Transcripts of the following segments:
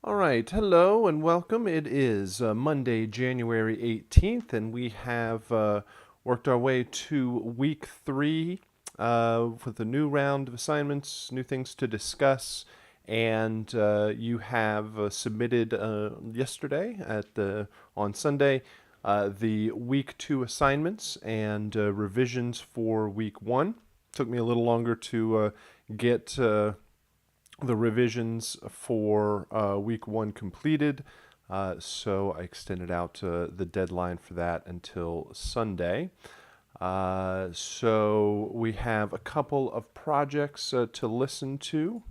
All right, hello and welcome. It is Monday, January 18th, and we have worked our way to week three with a new round of assignments, new things to discuss. And you have submitted yesterday on Sunday the week two assignments and revisions for week one. Took me a little longer to get the revisions for week one completed. So I extended out the deadline for that until Sunday. So we have a couple of projects to listen to,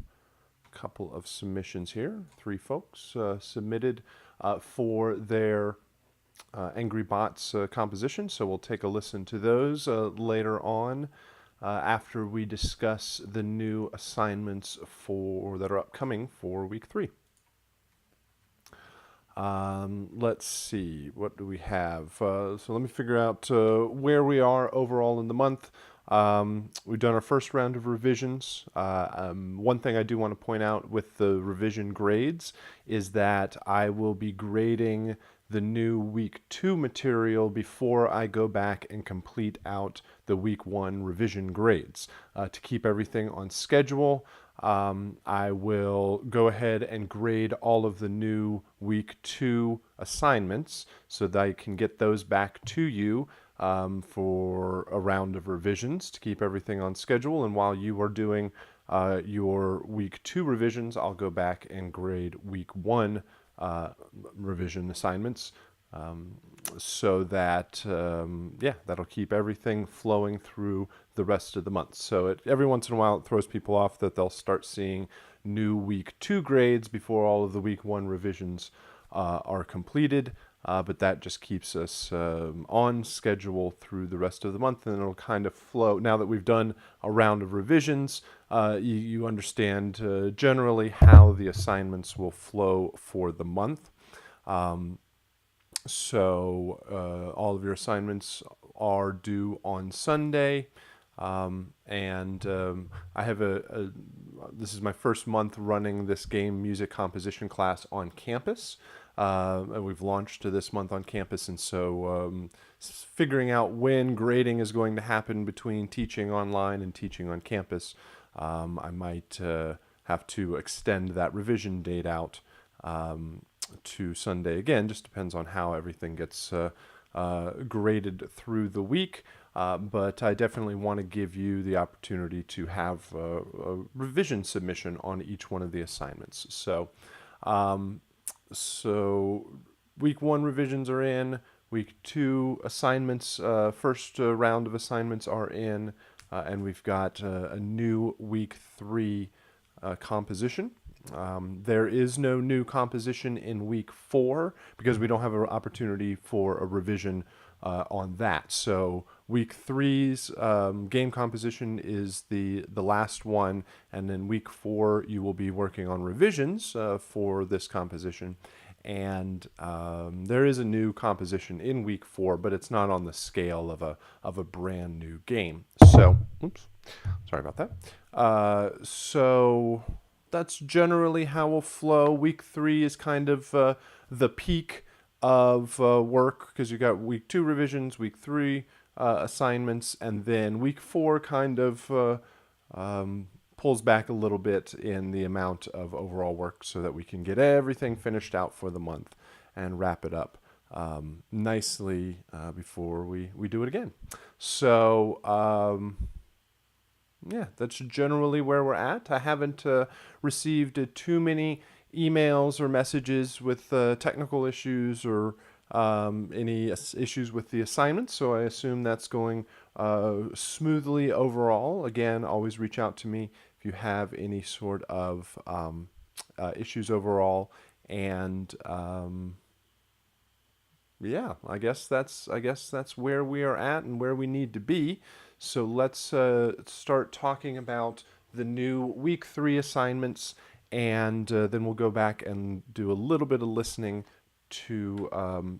a couple of submissions here. Three folks submitted for their Angry Bots composition, so we'll take a listen to those later on after we discuss the new assignments that are upcoming for week three. Let's see, what do we have? So let me figure out where we are overall in the month. We've done our first round of revisions. One thing I do want to point out with the revision grades is that I will be grading the new week two material before I go back and complete out the week one revision grades. To keep everything on schedule, I will go ahead and grade all of the new week two assignments so that I can get those back to you for a round of revisions to keep everything on schedule. And while you are doing your week two revisions, I'll go back and grade week one revision assignments so that, that'll keep everything flowing through the rest of the month. So every once in a while it throws people off that they'll start seeing new week two grades before all of the week one revisions are completed. But that just keeps us on schedule through the rest of the month, and it'll kind of flow. Now that we've done a round of revisions, you understand generally how the assignments will flow for the month. So all of your assignments are due on Sunday. I have this is my first month running this game music composition class on campus. And we've launched this month on campus, and so figuring out when grading is going to happen between teaching online and teaching on campus, I might have to extend that revision date out to Sunday again. Just depends on how everything gets graded through the week. But I definitely want to give you the opportunity to have a revision submission on each one of the assignments. So week one revisions are in. Week two assignments, first round of assignments are in, and we've got a new week three composition. There is no new composition in week four because we don't have an opportunity for a revision on that. So week three's game composition is the last one, and then week four you will be working on revisions for this composition. And there is a new composition in week four, but it's not on the scale of a brand new game. So, oops, sorry about that. So that's generally how we'll flow. Week three is kind of the peak of work because you got week two revisions, week three assignments, and then week four kind of pulls back a little bit in the amount of overall work so that we can get everything finished out for the month and wrap it up nicely before we do it again. So that's generally where we're at. I haven't received too many emails or messages with technical issues or any issues with the assignments, so I assume that's going smoothly overall. Again, always reach out to me if you have any sort of issues overall. And I guess that's where we are at and where we need to be. So let's start talking about the new week three assignments, and then we'll go back and do a little bit of listening to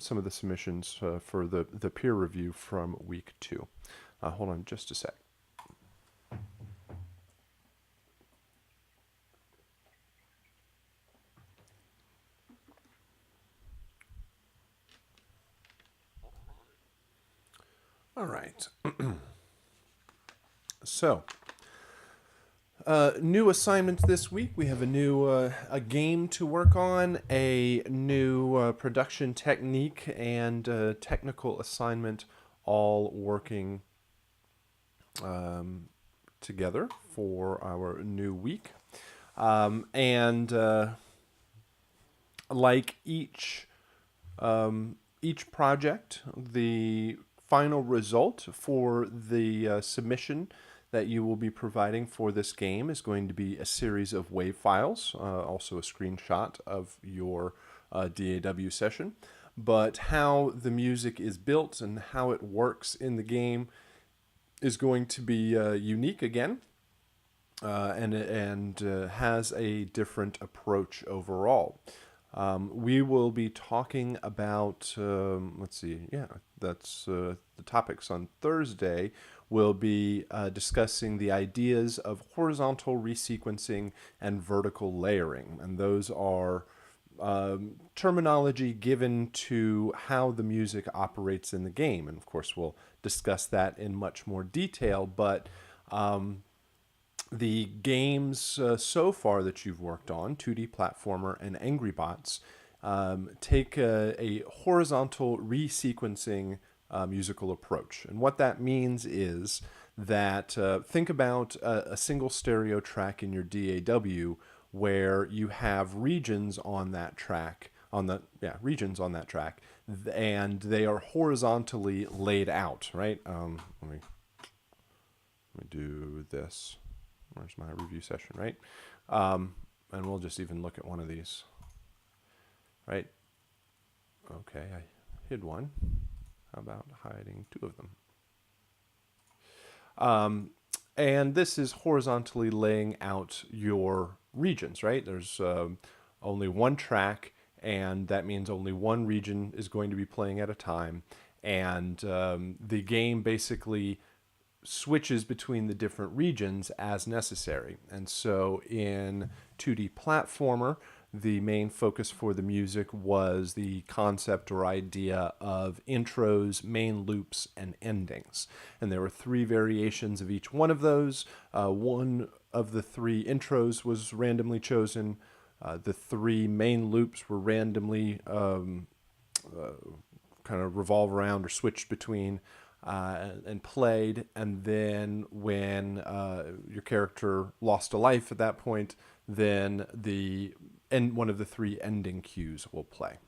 some of the submissions for the peer review from week two. Hold on just a sec. All right. So, new assignments this week. We have a new a game to work on, a new production technique, and technical assignment, all working together for our new week. And like each project, the final result for the submission that you will be providing for this game is going to be a series of WAV files, also a screenshot of your DAW session. But how the music is built and how it works in the game is going to be unique again, and has a different approach overall. We will be talking about, let's see, yeah, that's the topics on Thursday. We'll be discussing the ideas of horizontal resequencing and vertical layering. And those are terminology given to how the music operates in the game. And of course, we'll discuss that in much more detail, but the games so far that you've worked on, 2D Platformer and Angry Bots, take a horizontal resequencing musical approach. And what that means is that think about a single stereo track in your DAW where you have regions on that track, regions on that track, and they are horizontally laid out, right? Let me do this. Where's my review session, right? And we'll just even look at one of these, right? Okay, I hid one. How about hiding two of them? And this is horizontally laying out your regions, right? There's only one track, and that means only one region is going to be playing at a time. And the game basically switches between the different regions as necessary. And so in 2D Platformer, the main focus for the music was the concept or idea of intros, main loops, and endings. And there were three variations of each one of those. One of the three intros was randomly chosen. The three main loops were randomly kind of revolve around or switched between and played. And then when your character lost a life at that point, then one of the three ending cues will play.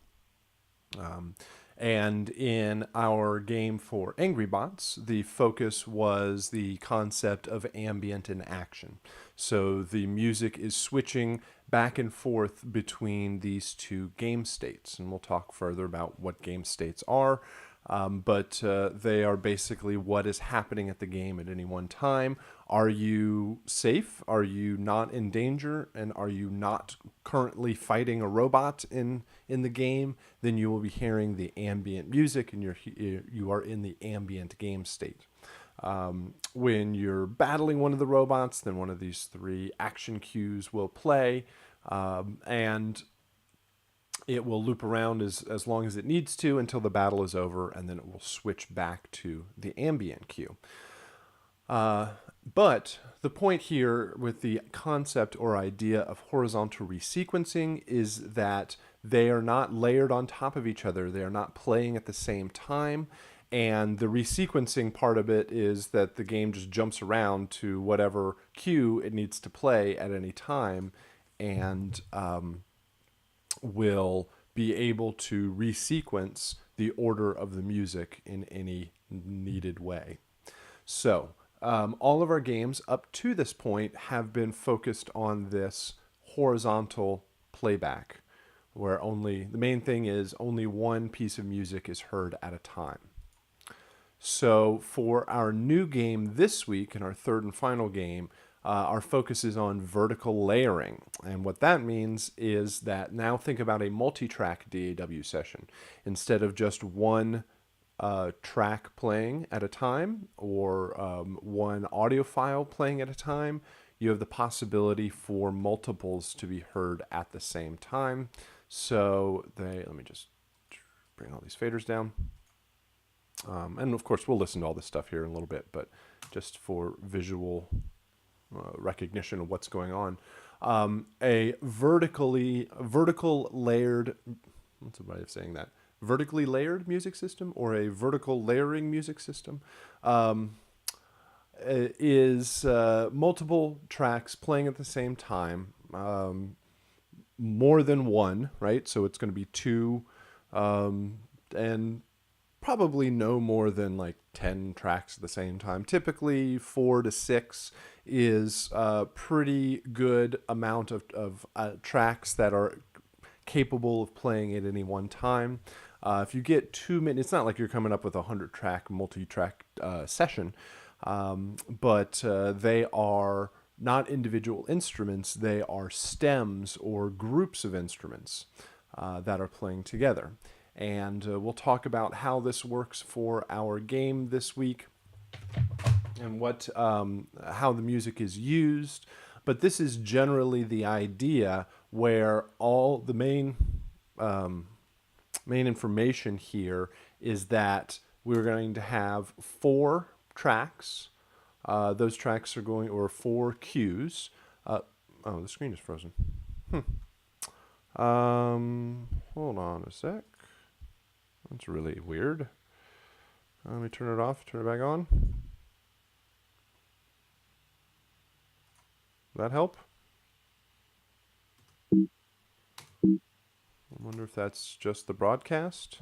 And in our game for Angry Bots, the focus was the concept of ambient and action. So the music is switching back and forth between these two game states. And we'll talk further about what game states are. But they are basically what is happening at the game at any one time. Are you safe? Are you not in danger? And are you not currently fighting a robot in the game? Then you will be hearing the ambient music, and you are in the ambient game state. When you're battling one of the robots, then one of these three action cues will play, and it will loop around as long as it needs to until the battle is over, and then it will switch back to the ambient cue. But the point here with the concept or idea of horizontal resequencing is that they are not layered on top of each other. They are not playing at the same time. And the resequencing part of it is that the game just jumps around to whatever cue it needs to play at any time, and will be able to resequence the order of the music in any needed way. So all of our games up to this point have been focused on this horizontal playback, where the main thing is only one piece of music is heard at a time. So for our new game this week, and our third and final game, our focus is on vertical layering. And what that means is that now think about a multi-track DAW session. Instead of just one track playing at a time, or one audio file playing at a time, you have the possibility for multiples to be heard at the same time. So let me just bring all these faders down. And of course, we'll listen to all this stuff here in a little bit, but just for visual recognition of what's going on. A vertical layered, what's the way of saying that? Vertically layered music system or a vertical layering music system is multiple tracks playing at the same time, more than one, right? So it's going to be two, and probably no more than like 10 tracks at the same time. Typically 4 to 6 is a pretty good amount of tracks that are capable of playing at any one time. If you get too many, it's not like you're coming up with a 100-track multi-track session, but they are not individual instruments. They are stems or groups of instruments that are playing together. And we'll talk about how this works for our game this week and how the music is used. But this is generally the idea where all the main information here is that we're going to have 4 tracks. Those tracks are going, or 4 cues. Oh, the screen is frozen. Hold on a sec. That's really weird. Let me turn it off, turn it back on. That help? I wonder if that's just the broadcast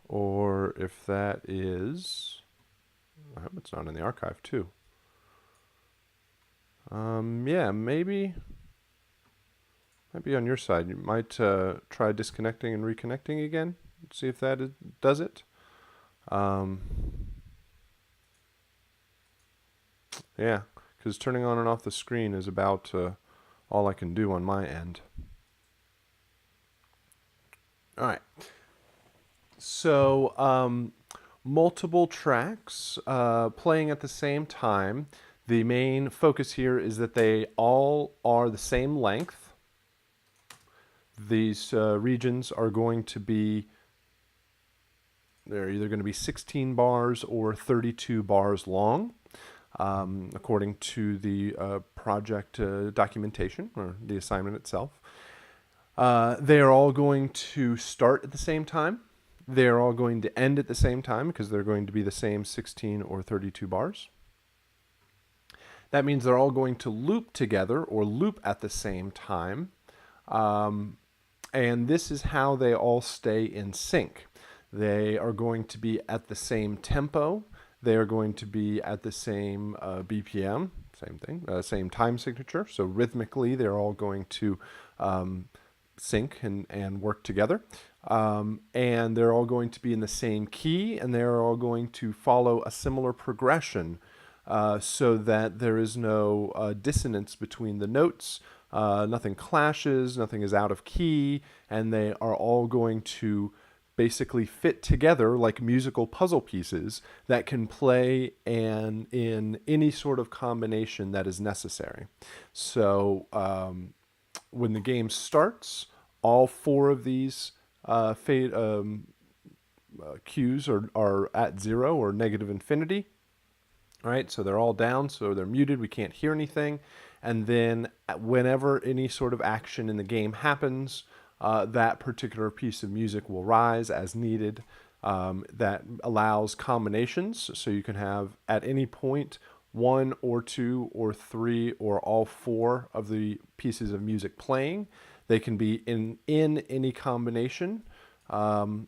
or if that is, I hope it's not in the archive too. Yeah, maybe on your side. You might try disconnecting and reconnecting again. See if that does it. Yeah, because turning on and off the screen is about all I can do on my end. All right. So multiple tracks playing at the same time. The main focus here is that they all are the same length. These regions are going to be, they're either going to be 16 bars or 32 bars long, according to the project documentation or the assignment itself. They are all going to start at the same time. They're all going to end at the same time because they're going to be the same 16 or 32 bars. That means they're all going to loop together or loop at the same time. And this is how they all stay in sync. They are going to be at the same tempo. They are going to be at the same BPM, same thing, same time signature. So rhythmically, they're all going to sync and work together. And they're all going to be in the same key, and they're all going to follow a similar progression so that there is no dissonance between the notes. Nothing clashes, nothing is out of key, and they are all going to basically fit together like musical puzzle pieces that can play in any sort of combination that is necessary. So when the game starts, all 4 of these cues are at 0 or negative infinity. All right, so they're all down, so they're muted, we can't hear anything. And then whenever any sort of action in the game happens, that particular piece of music will rise as needed. That allows combinations, so you can have at any point 1 or 2 or 3 or all 4 of the pieces of music playing. They can be in any combination. And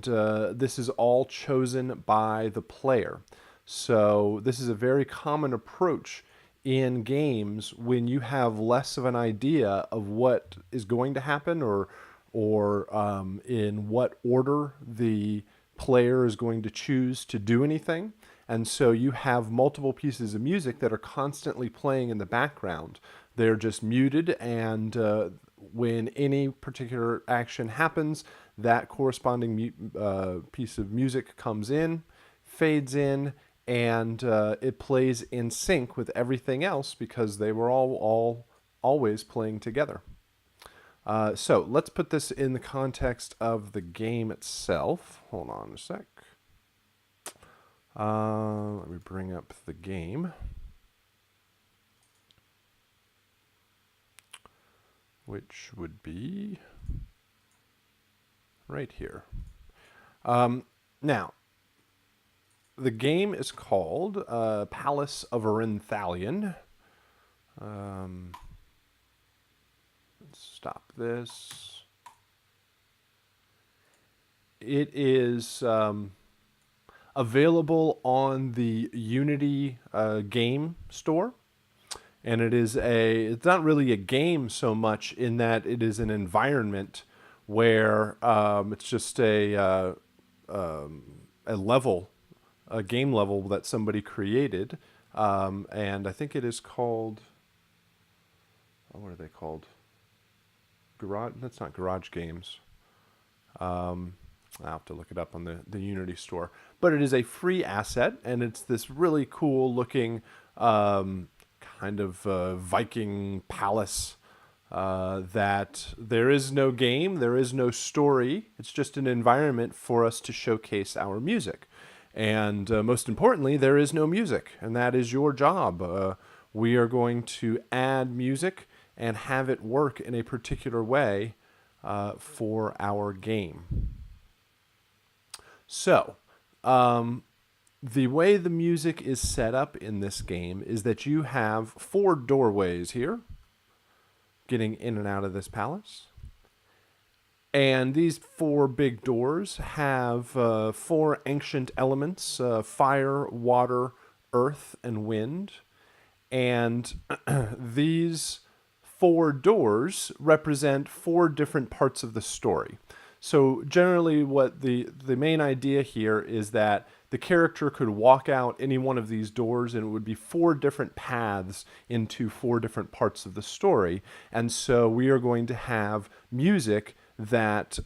this is all chosen by the player. So this is a very common approach in games when you have less of an idea of what is going to happen or in what order the player is going to choose to do anything. And so you have multiple pieces of music that are constantly playing in the background. They're just muted, and when any particular action happens, that corresponding piece of music comes in, fades in, and it plays in sync with everything else because they were all always playing together. So let's put this in the context of the game itself. Hold on a sec. Let me bring up the game, which would be right here. Now, the game is called Palace of Arinthalion. Let's stop this. It is available on the Unity game store. And it's not really a game so much in that it is an environment where it's just a level, a game level that somebody created. And I think it is called, what are they called? That's not Garage Games. I'll have to look it up on the Unity store. But it is a free asset, and it's this really cool looking kind of Viking palace that there is no game, there is no story. It's just an environment for us to showcase our music. And most importantly, there is no music, and that is your job. We are going to add music and have it work in a particular way for our game. So, the way the music is set up in this game is that you have 4 doorways here, getting in and out of this palace. And these 4 big doors have 4 ancient elements, fire, water, earth, and wind. And these 4 doors represent 4 different parts of the story. So generally what the main idea here is that the character could walk out any one of these doors and it would be 4 different paths into 4 different parts of the story. And so we are going to have music that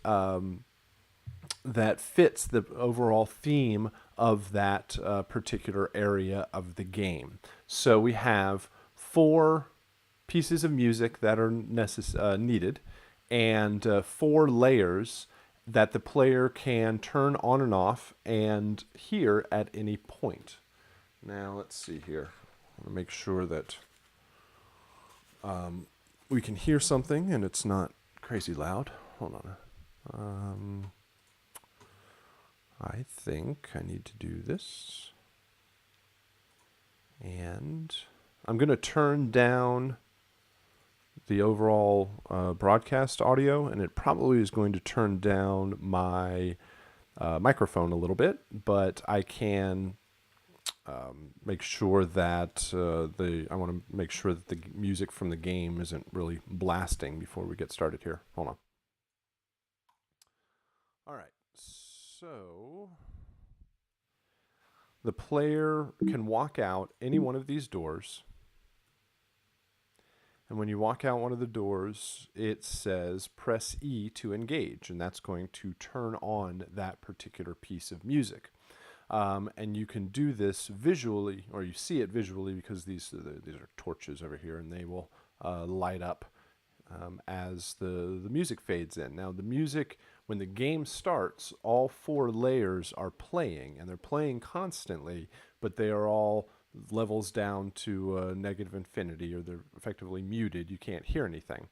that fits the overall theme of that particular area of the game. So we have 4 pieces of music that are needed, and 4 layers that the player can turn on and off and hear at any point. Now let's see here. I want to make sure that we can hear something and it's not crazy loud. Hold on. I think I need to do this. And I'm going to turn down the overall broadcast audio, and it probably is going to turn down my microphone a little bit, but I can make sure that I want to make sure that the music from the game isn't really blasting before we get started here. Hold on. All right, so the player can walk out any one of these doors. And when you walk out one of the doors, it says press E to engage, and that's going to turn on that particular piece of music. And you can do this visually, or you see it visually, because these are torches over here, and they will light up as the music fades in. Now, the music, when the game starts, all 4 layers are playing, and they're playing constantly, but they are all levels down to negative infinity, or they're effectively muted. You can't hear anything.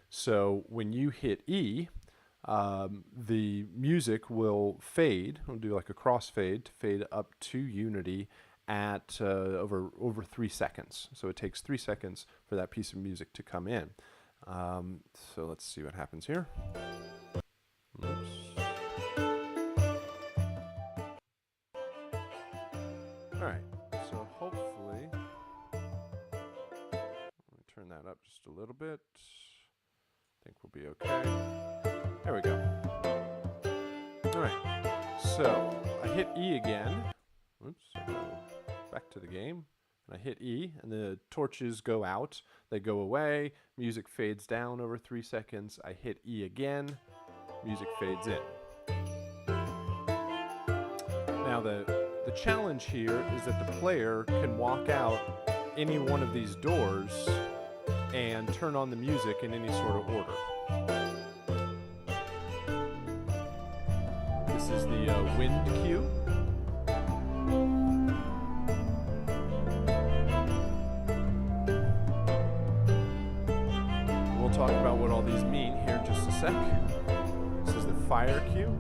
So when you hit E, the music will fade. We'll do like a crossfade to fade up to Unity at over 3 seconds. So it takes 3 seconds for that piece of music to come in. So let's see what happens here. Oops. All right. So hopefully, let me turn that up just a little bit. I think we'll be okay. There we go. All right. So I hit E again. Oops. I go back to the game. And I hit E, and the torches go out. They go away. Music fades down over 3 seconds. I hit E again. Music fades in. Now the challenge here is that the player can walk out any one of these doors and turn on the music in any sort of order. This is the wind cue. about what all these mean here in just a sec. This is the fire cue.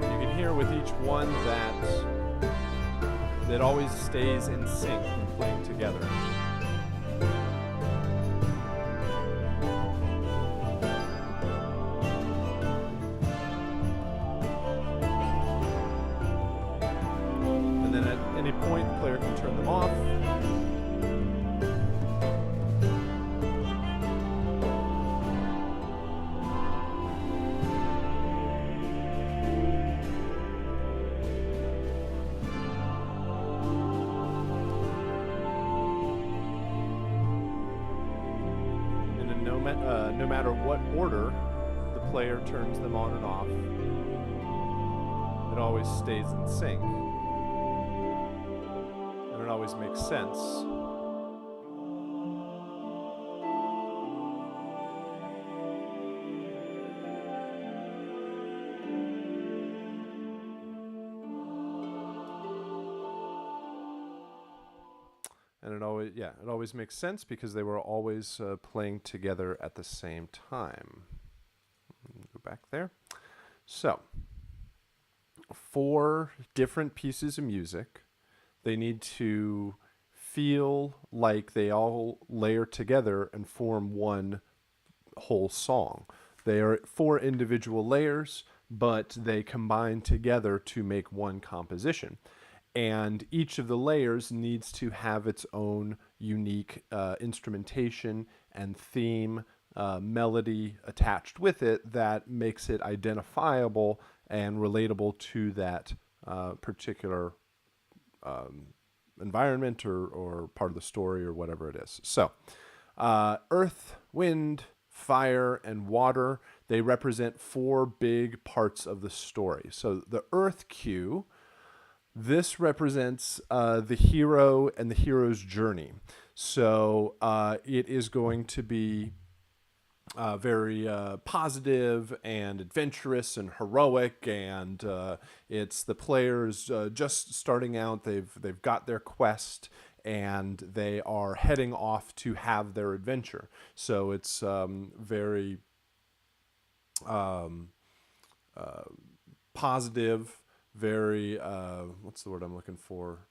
You can hear with each one that always stays in sync when playing together. And then at any point, the player can turn them off. No matter what order the player turns them on and off, it always stays in sync, and it always makes sense. And it always makes sense because they were always playing together at the same time. Go back there. So, 4 different pieces of music. They need to feel like they all layer together and form one whole song. They are 4 individual layers, but they combine together to make one composition. And each of the layers needs to have its own unique instrumentation and theme, melody attached with it that makes it identifiable and relatable to that particular environment or part of the story or whatever it is. So, earth, wind, fire, and water, they represent 4 big parts of the story. So the earth cue, this represents the hero and the hero's journey. So it is going to be very positive and adventurous and heroic, and it's the players just starting out. They've got their quest, and they are heading off to have their adventure. So it's very positive. Very, what's the word I'm looking for?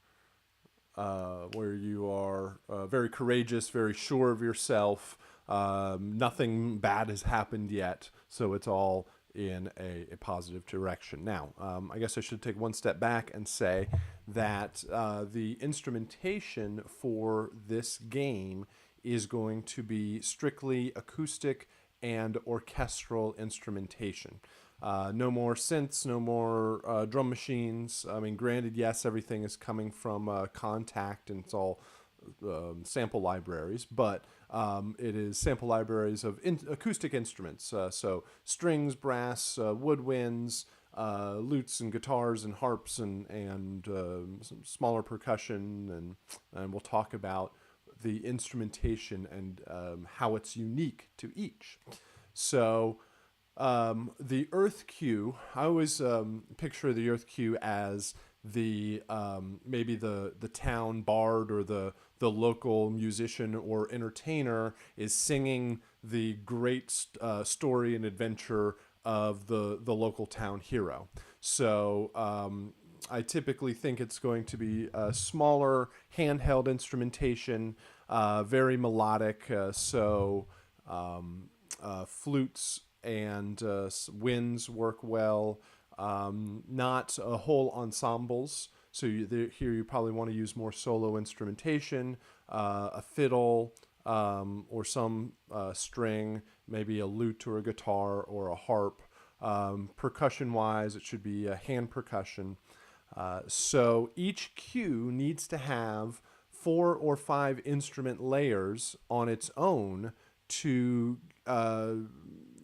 Where you are very courageous, very sure of yourself. Nothing bad has happened yet, so it's all in a positive direction. Now, I guess I should take one step back and say that the instrumentation for this game is going to be strictly acoustic and orchestral instrumentation. No more synths, no more drum machines. I mean, granted, yes, everything is coming from Contact and it's all sample libraries, but it is sample libraries of acoustic instruments. So strings, brass, woodwinds, lutes and guitars and harps and some smaller percussion. And we'll talk about the instrumentation and how it's unique to each. So the earth cue, I always picture the earth cue as the maybe the town bard or the local musician or entertainer is singing the great story and adventure of the local town hero. So I typically think it's going to be a smaller handheld instrumentation, very melodic. So flutes and winds work well. Not whole ensembles. So here you probably want to use more solo instrumentation, a fiddle or some string, maybe a lute or a guitar or a harp. Percussion-wise, it should be a hand percussion. So each cue needs to have 4 or 5 instrument layers on its own to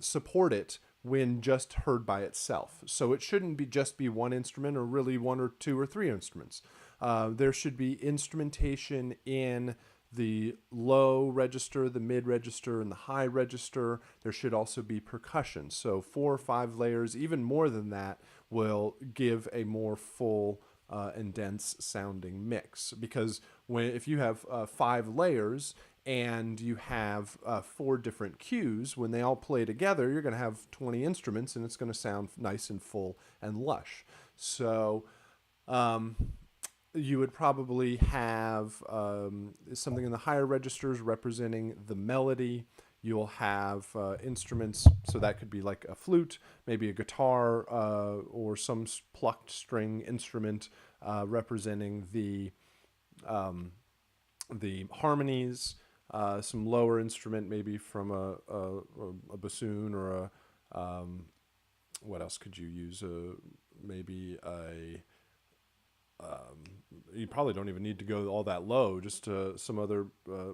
support it when just heard by itself. So it shouldn't be just be one instrument or really 1 or 2 or 3 instruments. There should be instrumentation in the low register, the mid register, and the high register. There should also be percussion. So 4 or 5 layers, even more than that, will give a more full and dense sounding mix. Because if you have 5 layers and you have 4 different cues, when they all play together, you're going to have 20 instruments, and it's going to sound nice and full and lush. So you would probably have something in the higher registers representing the melody. You'll have instruments, so that could be like a flute, maybe a guitar, or some plucked string instrument representing the harmonies. Some lower instrument, maybe from a bassoon, or what else could you use? Maybe a you probably don't even need to go all that low. Just some other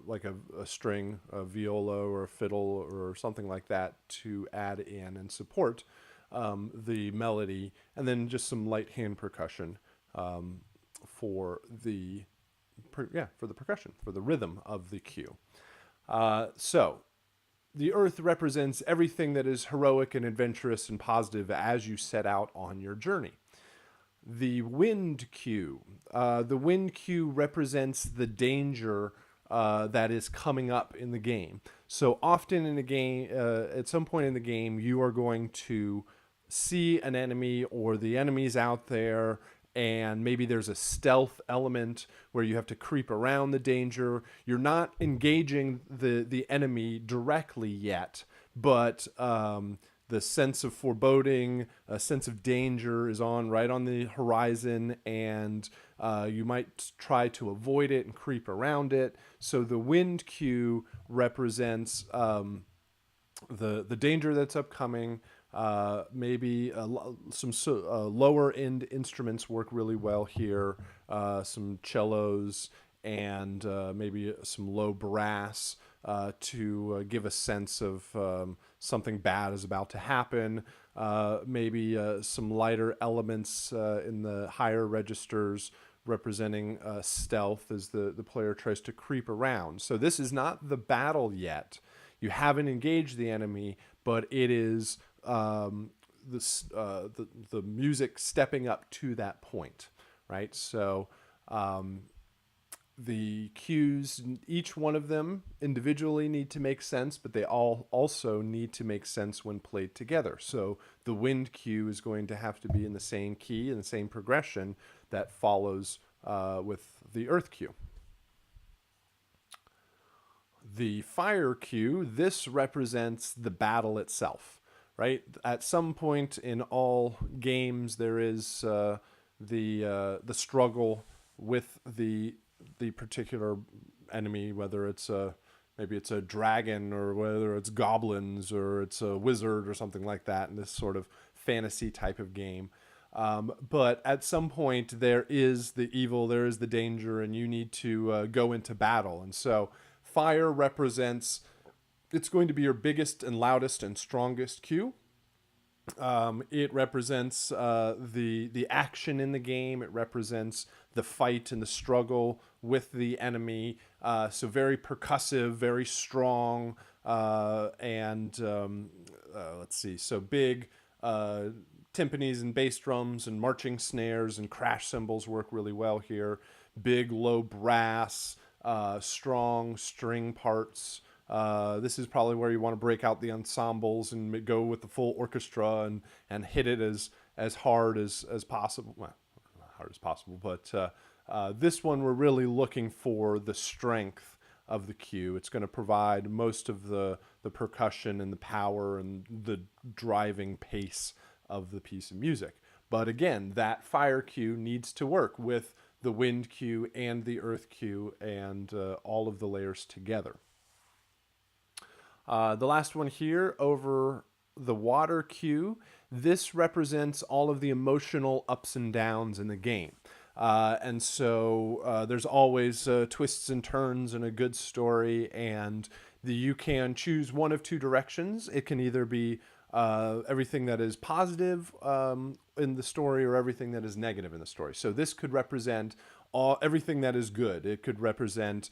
like a string, a viola or a fiddle or something like that to add in and support the melody, and then just some light hand percussion for the for the percussion, for the rhythm of the cue. So the earth represents everything that is heroic and adventurous and positive as you set out on your journey. The wind cue. The wind cue represents the danger that is coming up in the game. So often in the game, at some point in the game, you are going to see an enemy, or the enemy's out there, and maybe there's a stealth element where you have to creep around the danger. You're not engaging the enemy directly yet, but the sense of foreboding, a sense of danger is right on the horizon, and you might try to avoid it and creep around it. So the wind cue represents the danger that's upcoming. Maybe some lower end instruments work really well here. Some cellos and maybe some low brass to give a sense of something bad is about to happen. Maybe some lighter elements in the higher registers representing stealth as the player tries to creep around. So this is not the battle yet. You haven't engaged the enemy, but it is the music stepping up to that point, right? So the cues, each one of them individually need to make sense, but they all also need to make sense when played together. So the wind cue is going to have to be in the same key and the same progression that follows with the earth cue. The fire cue, this represents the battle itself, right? At some point in all games, there is the struggle with the particular enemy, whether it's maybe it's a dragon, or whether it's goblins, or it's a wizard or something like that in this sort of fantasy type of game. But at some point, there is the evil, there is the danger, and you need to go into battle. And so fire represents, it's going to be your biggest and loudest and strongest cue. It represents the action in the game. It represents the fight and the struggle with the enemy. So very percussive, very strong, and let's see. So big timpanis and bass drums and marching snares and crash cymbals work really well here. Big low brass, strong string parts. This is probably where you want to break out the ensembles and go with the full orchestra and hit it as hard as possible. Well, not hard as possible, but this one we're really looking for the strength of the cue. It's going to provide most of the percussion and the power and the driving pace of the piece of music. But again, that fire cue needs to work with the wind cue and the earth cue and all of the layers together. The last one here, over the water cue, this represents all of the emotional ups and downs in the game. And so there's always twists and turns in a good story, and you can choose one of two directions. It can either be everything that is positive in the story, or everything that is negative in the story. So this could represent everything that is good. It could represent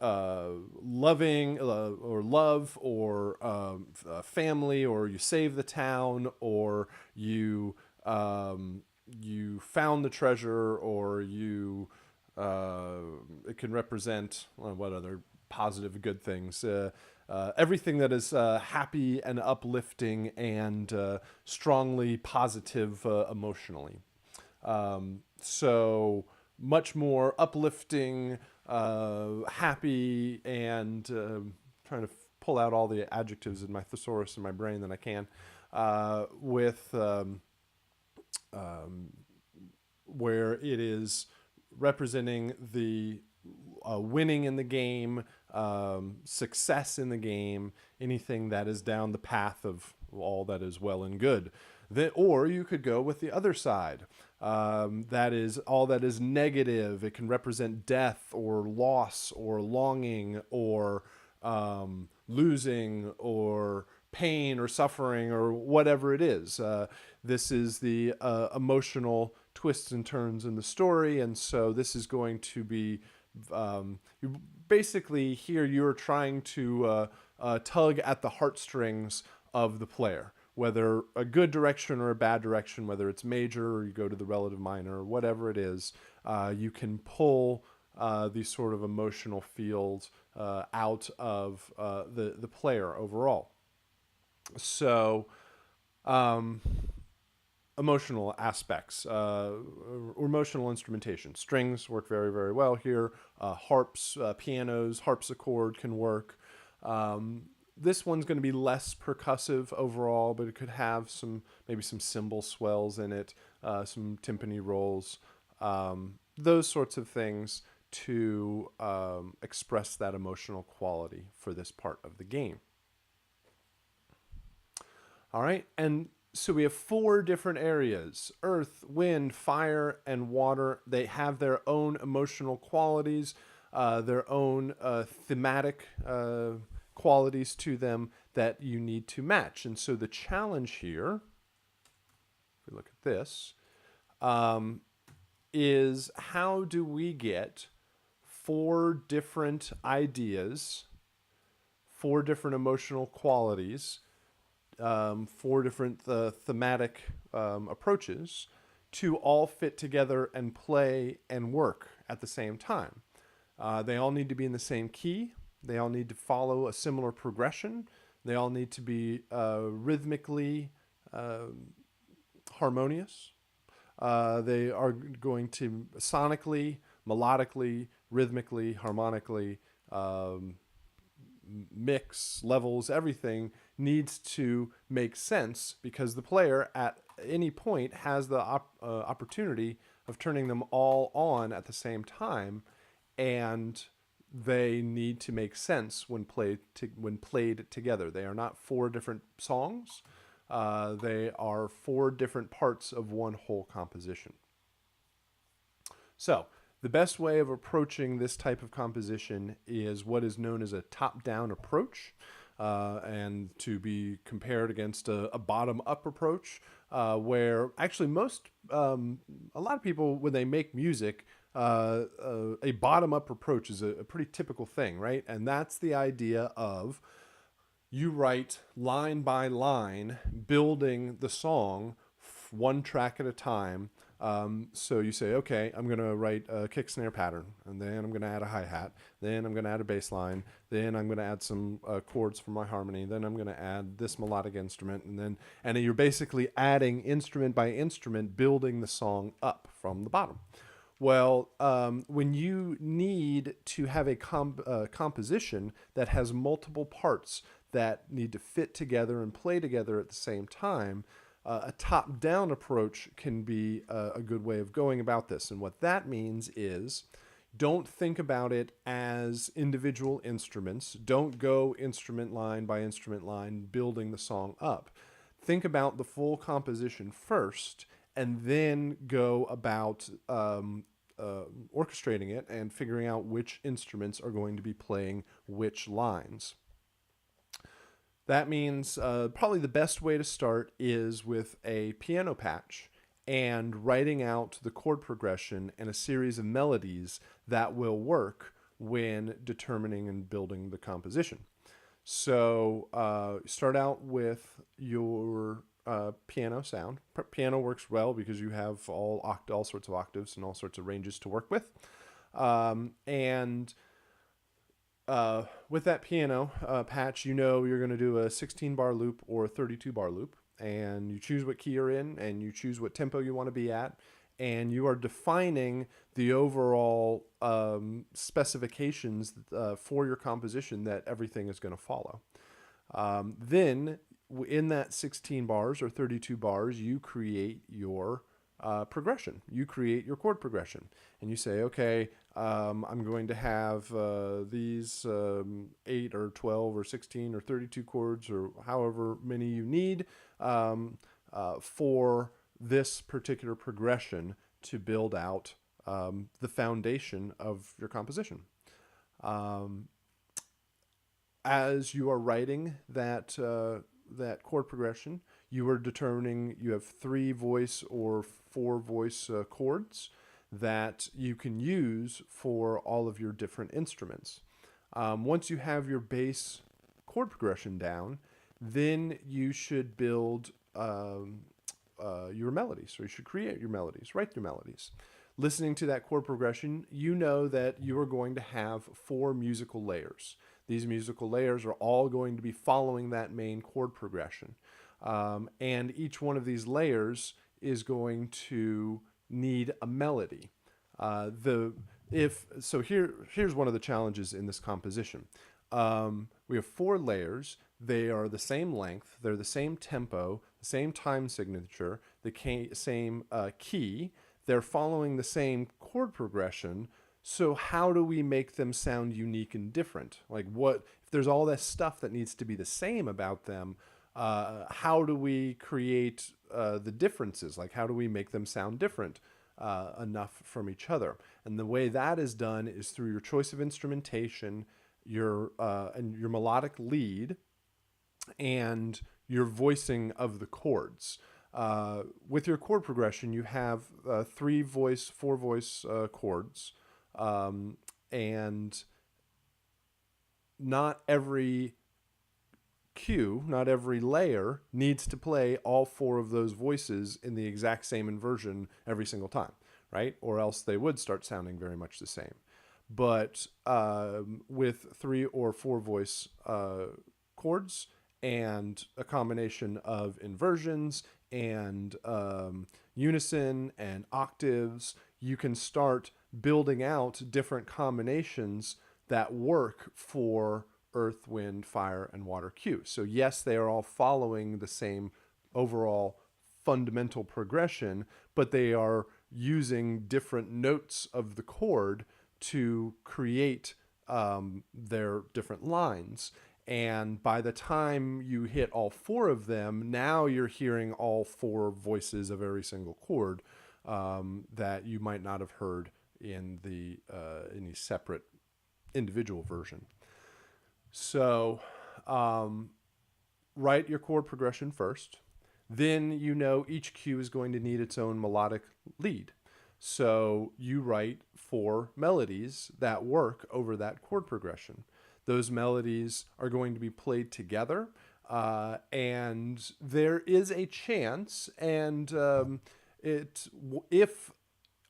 loving or love or family, or you save the town, or you found the treasure, or it can represent what other positive good things. Everything that is happy and uplifting and strongly positive emotionally. So much more uplifting, happy, and trying to pull out all the adjectives in my thesaurus in my brain that I can, with where it is representing the winning in the game, success in the game, anything that is down the path of all that is well and good. Or you could go with the other side. That is all that is negative. It can represent death or loss or longing or losing or pain or suffering or whatever it is. This is the emotional twists and turns in the story, and so this is going to be basically here you're trying to tug at the heartstrings of the player, whether a good direction or a bad direction, whether it's major or you go to the relative minor or whatever it is. You can pull these sort of emotional fields out of the player overall. So emotional aspects, or emotional instrumentation. Strings work very, very well here. Harps, pianos, harpsichord can work. This one's going to be less percussive overall, but it could have maybe some cymbal swells in it, some timpani rolls, those sorts of things to express that emotional quality for this part of the game. All right, and so we have 4 different areas: earth, wind, fire, and water. They have their own emotional qualities, their own thematic qualities to them that you need to match. And so the challenge here, if we look at this, is how do we get 4 different ideas, 4 different emotional qualities, 4 different thematic approaches to all fit together and play and work at the same time. They all need to be in the same key. They all need to follow a similar progression. They all need to be rhythmically harmonious. They are going to sonically, melodically, rhythmically, harmonically, mix, levels, everything needs to make sense, because the player at any point has the opportunity of turning them all on at the same time, and they need to make sense when played together. They are not 4 different songs. They are 4 different parts of one whole composition. So the best way of approaching this type of composition is what is known as a top-down approach, and to be compared against a bottom-up approach, where actually a lot of people, when they make music, a bottom-up approach is a pretty typical thing, right? And that's the idea of you write line by line, building the song one track at a time. So you say, okay, I'm going to write a kick snare pattern, and then I'm going to add a hi-hat, then I'm going to add a bass line, then I'm going to add some chords for my harmony, then I'm going to add this melodic instrument, and you're basically adding instrument by instrument, building the song up from the bottom. Well, when you need to have a composition that has multiple parts that need to fit together and play together at the same time, a top-down approach can be a good way of going about this. And what that means is, don't think about it as individual instruments. Don't go instrument line by instrument line building the song up. Think about the full composition first, and then go about orchestrating it and figuring out which instruments are going to be playing which lines. That means probably the best way to start is with a piano patch and writing out the chord progression and a series of melodies that will work when determining and building the composition. So start out with your piano sound. Piano works well because you have all sorts of octaves and all sorts of ranges to work with. And with that piano patch, you know you're going to do a 16 bar loop or a 32 bar loop, and you choose what key you're in, and you choose what tempo you want to be at, and you are defining the overall specifications for your composition that everything is going to follow. Then in that 16 bars or 32 bars, you create your progression. You create your chord progression, and you say, okay, I'm going to have these 8 or 12 or 16 or 32 chords or however many you need for this particular progression to build out the foundation of your composition. As you are writing that chord progression, you are determining you have 3 voice or 4 voice chords that you can use for all of your different instruments. Once you have your bass chord progression down, then you should build your melodies, or you should create your melodies, write your melodies. Listening to that chord progression, you know that you are going to have 4 musical layers. These musical layers are all going to be following that main chord progression. And each one of these layers is going to need a melody. Here's one of the challenges in this composition. We have 4 layers. They are the same length. They're the same tempo, the same time signature, the same key. They're following the same chord progression. So how do we make them sound unique and different? Like, what if there's all this stuff that needs to be the same about them? How do we create the differences? Like, how do we make them sound different enough from each other? And the way that is done is through your choice of instrumentation, your melodic lead, and your voicing of the chords. With your chord progression, you have 3 voice, 4 voice chords. And not every cue, not every layer needs to play all 4 of those voices in the exact same inversion every single time, right? Or else they would start sounding very much the same. But with 3 or 4 voice chords and a combination of inversions and unison and octaves, you can start building out different combinations that work for earth, wind, fire, and water cue. So yes, they are all following the same overall fundamental progression, but they are using different notes of the chord to create their different lines. And by the time you hit all 4 of them, now you're hearing all 4 voices of every single chord that you might not have heard in the any separate individual version. So write your chord progression first. Then you know each cue is going to need its own melodic lead. So you write 4 melodies that work over that chord progression. Those melodies are going to be played together, and there is a chance, and if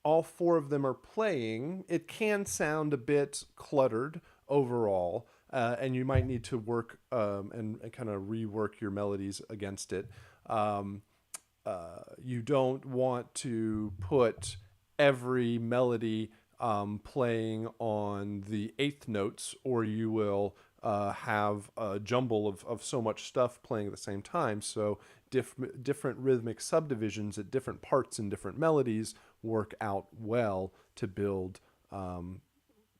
all 4 of them are playing, it can sound a bit cluttered overall, and you might need to work and kind of rework your melodies against it. You don't want to put every melody playing on the 8th notes, or you will have a jumble of so much stuff playing at the same time. So different rhythmic subdivisions at different parts and different melodies work out well to build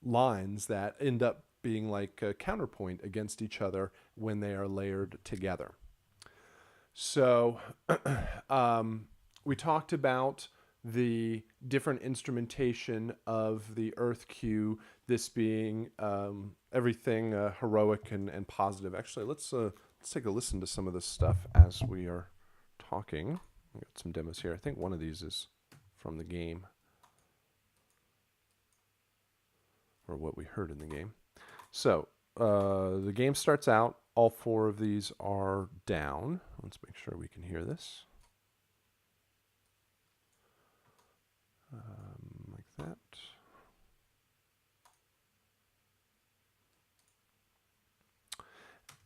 lines that end up being like a counterpoint against each other when they are layered together. So we talked about the different instrumentation of the earth cue, this being everything heroic and positive. Actually, let's take a listen to some of this stuff as we are talking. We got some demos here. I think one of these is from the game. or what we heard in the game. So the game starts out. All 4 of these are down. Let's make sure we can hear this. Like that.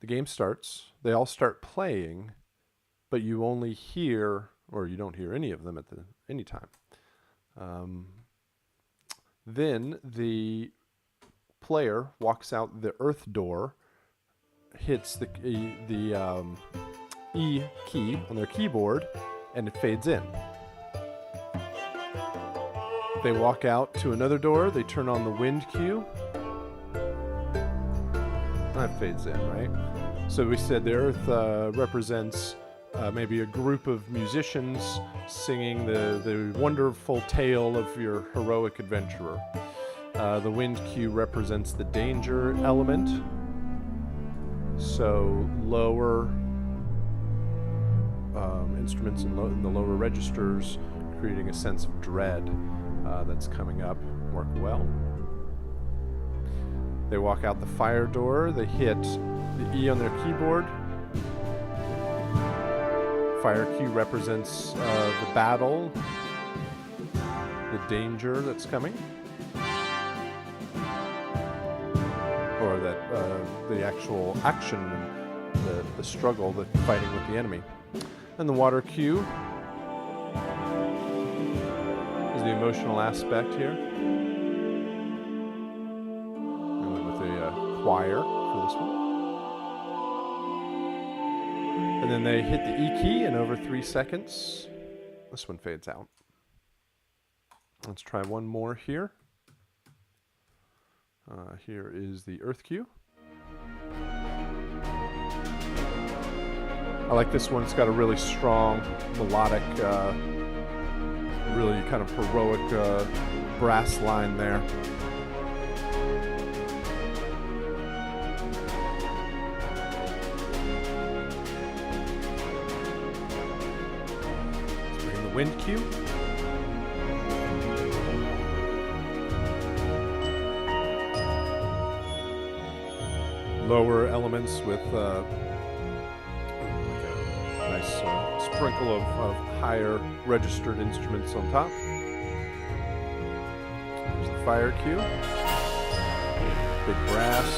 The game starts. They all start playing, but you only hear, or you don't hear any of them at any time. Then the player walks out the earth door, hits the E key on their keyboard, and it fades in. They walk out to another door, they turn on the wind cue. That fades in, right? So we said the earth represents maybe a group of musicians singing the wonderful tale of your heroic adventurer. The wind cue represents the danger element. So lower instruments in the lower registers, creating a sense of dread that's coming up, work well. They walk out the fire door, they hit the E on their keyboard. Fire cue represents the battle, the danger that's coming, or that the actual action, the struggle, the fighting with the enemy. And the water cue is the emotional aspect here. I went with a choir for this one. And then they hit the E key, and over 3 seconds, this one fades out. Let's try one more here. Here is the earth cue. I like this one. It's got a really strong, melodic, really kind of heroic brass line there. Let's bring the wind cue. Lower elements with nice sprinkle of higher registered instruments on top. There's the fire cue. Big brass.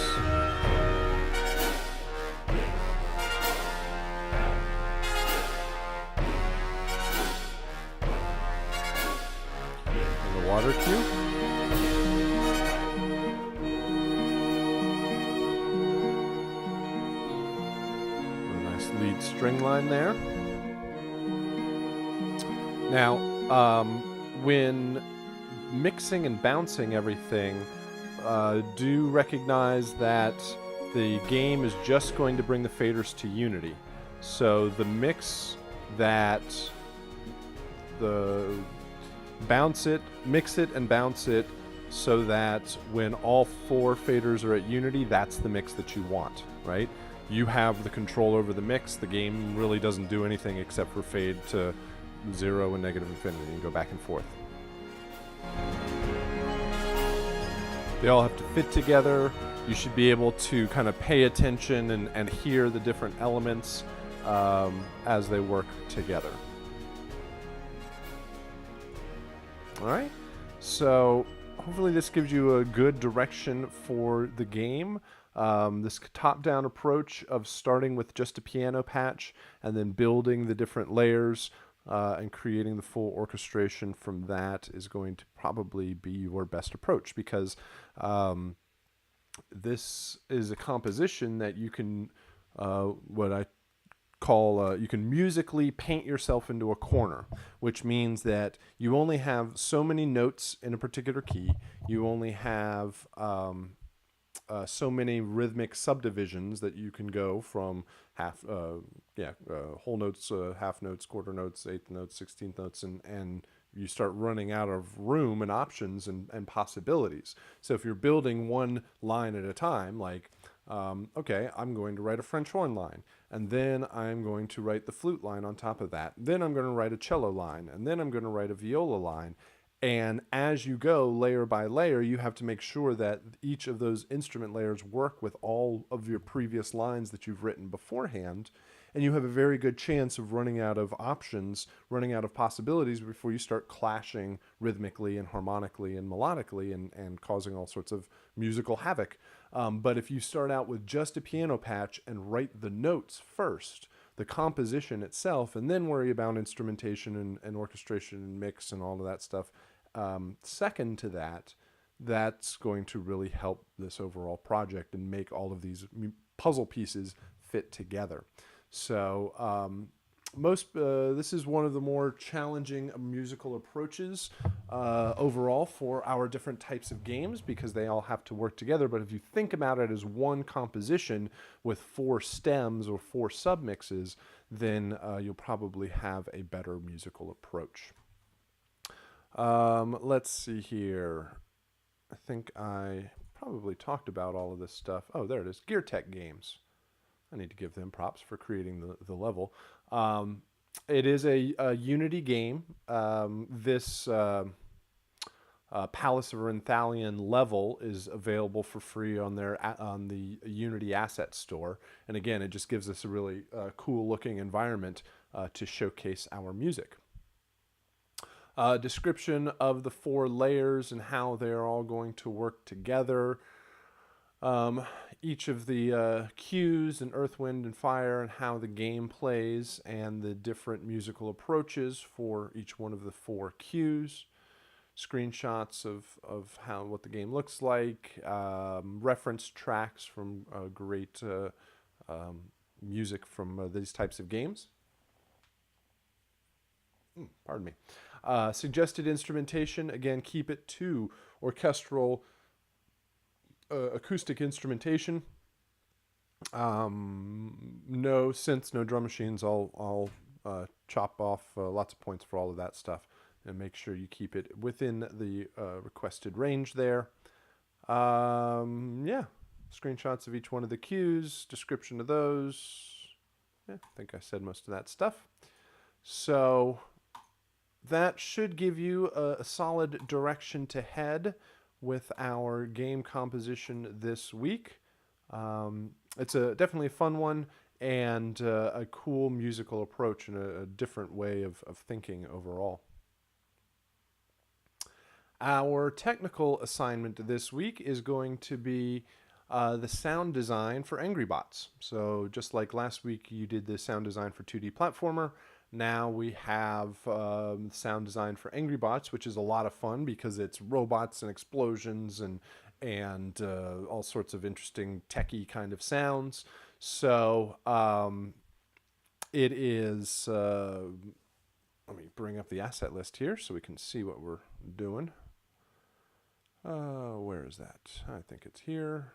And the water cue. Lead string line there. Now, when mixing and bouncing everything, do recognize that the game is just going to bring the faders to unity. So the mix that mix it and bounce it so that when all 4 faders are at unity, that's the mix that you want, right? You have the control over the mix. The game really doesn't do anything except for fade to 0 and negative infinity and go back and forth. They all have to fit together. You should be able to kind of pay attention and hear the different elements as they work together. All right, so hopefully this gives you a good direction for the game. This top-down approach of starting with just a piano patch and then building the different layers and creating the full orchestration from that is going to probably be your best approach, because this is a composition that you can, what I call, you can musically paint yourself into a corner, which means that you only have so many notes in a particular key. You only have so many rhythmic subdivisions that you can go from whole notes, half notes, quarter notes, eighth notes, 16th notes, and you start running out of room and options and possibilities. So if you're building one line at a time, like, okay, I'm going to write a French horn line, and then I'm going to write the flute line on top of that. Then I'm going to write a cello line, and then I'm going to write a viola line. And as you go layer by layer, you have to make sure that each of those instrument layers work with all of your previous lines that you've written beforehand. And you have a very good chance of running out of options, running out of possibilities before you start clashing rhythmically and harmonically and melodically and causing all sorts of musical havoc. But if you start out with just a piano patch and write the notes first, the composition itself, and then worry about instrumentation and orchestration and mix and all of that stuff, second to that, that's going to really help this overall project and make all of these puzzle pieces fit together. So this is one of the more challenging musical approaches overall for our different types of games because they all have to work together. But if you think about it as one composition with 4 stems or 4 submixes, then you'll probably have a better musical approach. Let's see here. I think I probably talked about all of this stuff. Oh, there it is. Gear Tech Games. I need to give them props for creating the level. It is a Unity game. This Palace of Renthalion level is available for free on the Unity Asset Store. And again, it just gives us a really cool looking environment to showcase our music. Description of the 4 layers and how they're all going to work together. Each of the cues in Earth, Wind, and Fire and how the game plays and the different musical approaches for each one of the 4 cues. Screenshots of what the game looks like. Reference tracks from great music from these types of games. Pardon me. Suggested instrumentation, again, keep it to orchestral acoustic instrumentation. No synths, no drum machines. I'll chop off lots of points for all of that stuff and make sure you keep it within the requested range there. Yeah, screenshots of each one of the cues, description of those. Yeah, I think I said most of that stuff. So that should give you a solid direction to head with our game composition this week. It's definitely a fun one and a cool musical approach and a different way of thinking overall. Our technical assignment this week is going to be the sound design for Angry Bots. So just like last week you did the sound design for 2D platformer, now we have sound design for Angry Bots, which is a lot of fun because it's robots and explosions and all sorts of interesting techie kind of sounds. So it is. Let me bring up the asset list here so we can see what we're doing. Where is that? I think it's here.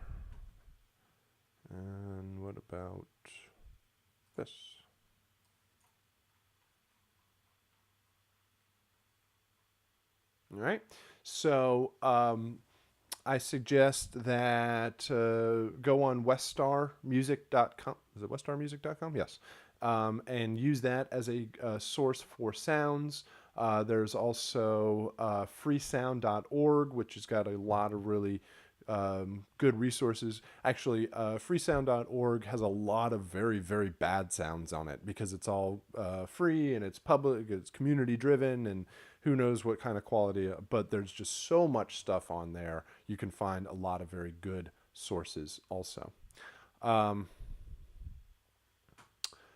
And what about this? All right. So I suggest that go on weststarmusic.com. Is it weststarmusic.com? Yes. And use that as a source for sounds. There's also freesound.org, which has got a lot of really good resources. Actually, freesound.org has a lot of very, very bad sounds on it because it's all free and it's public, it's community driven, and who knows what kind of quality. But there's just so much stuff on there. You can find a lot of very good sources also.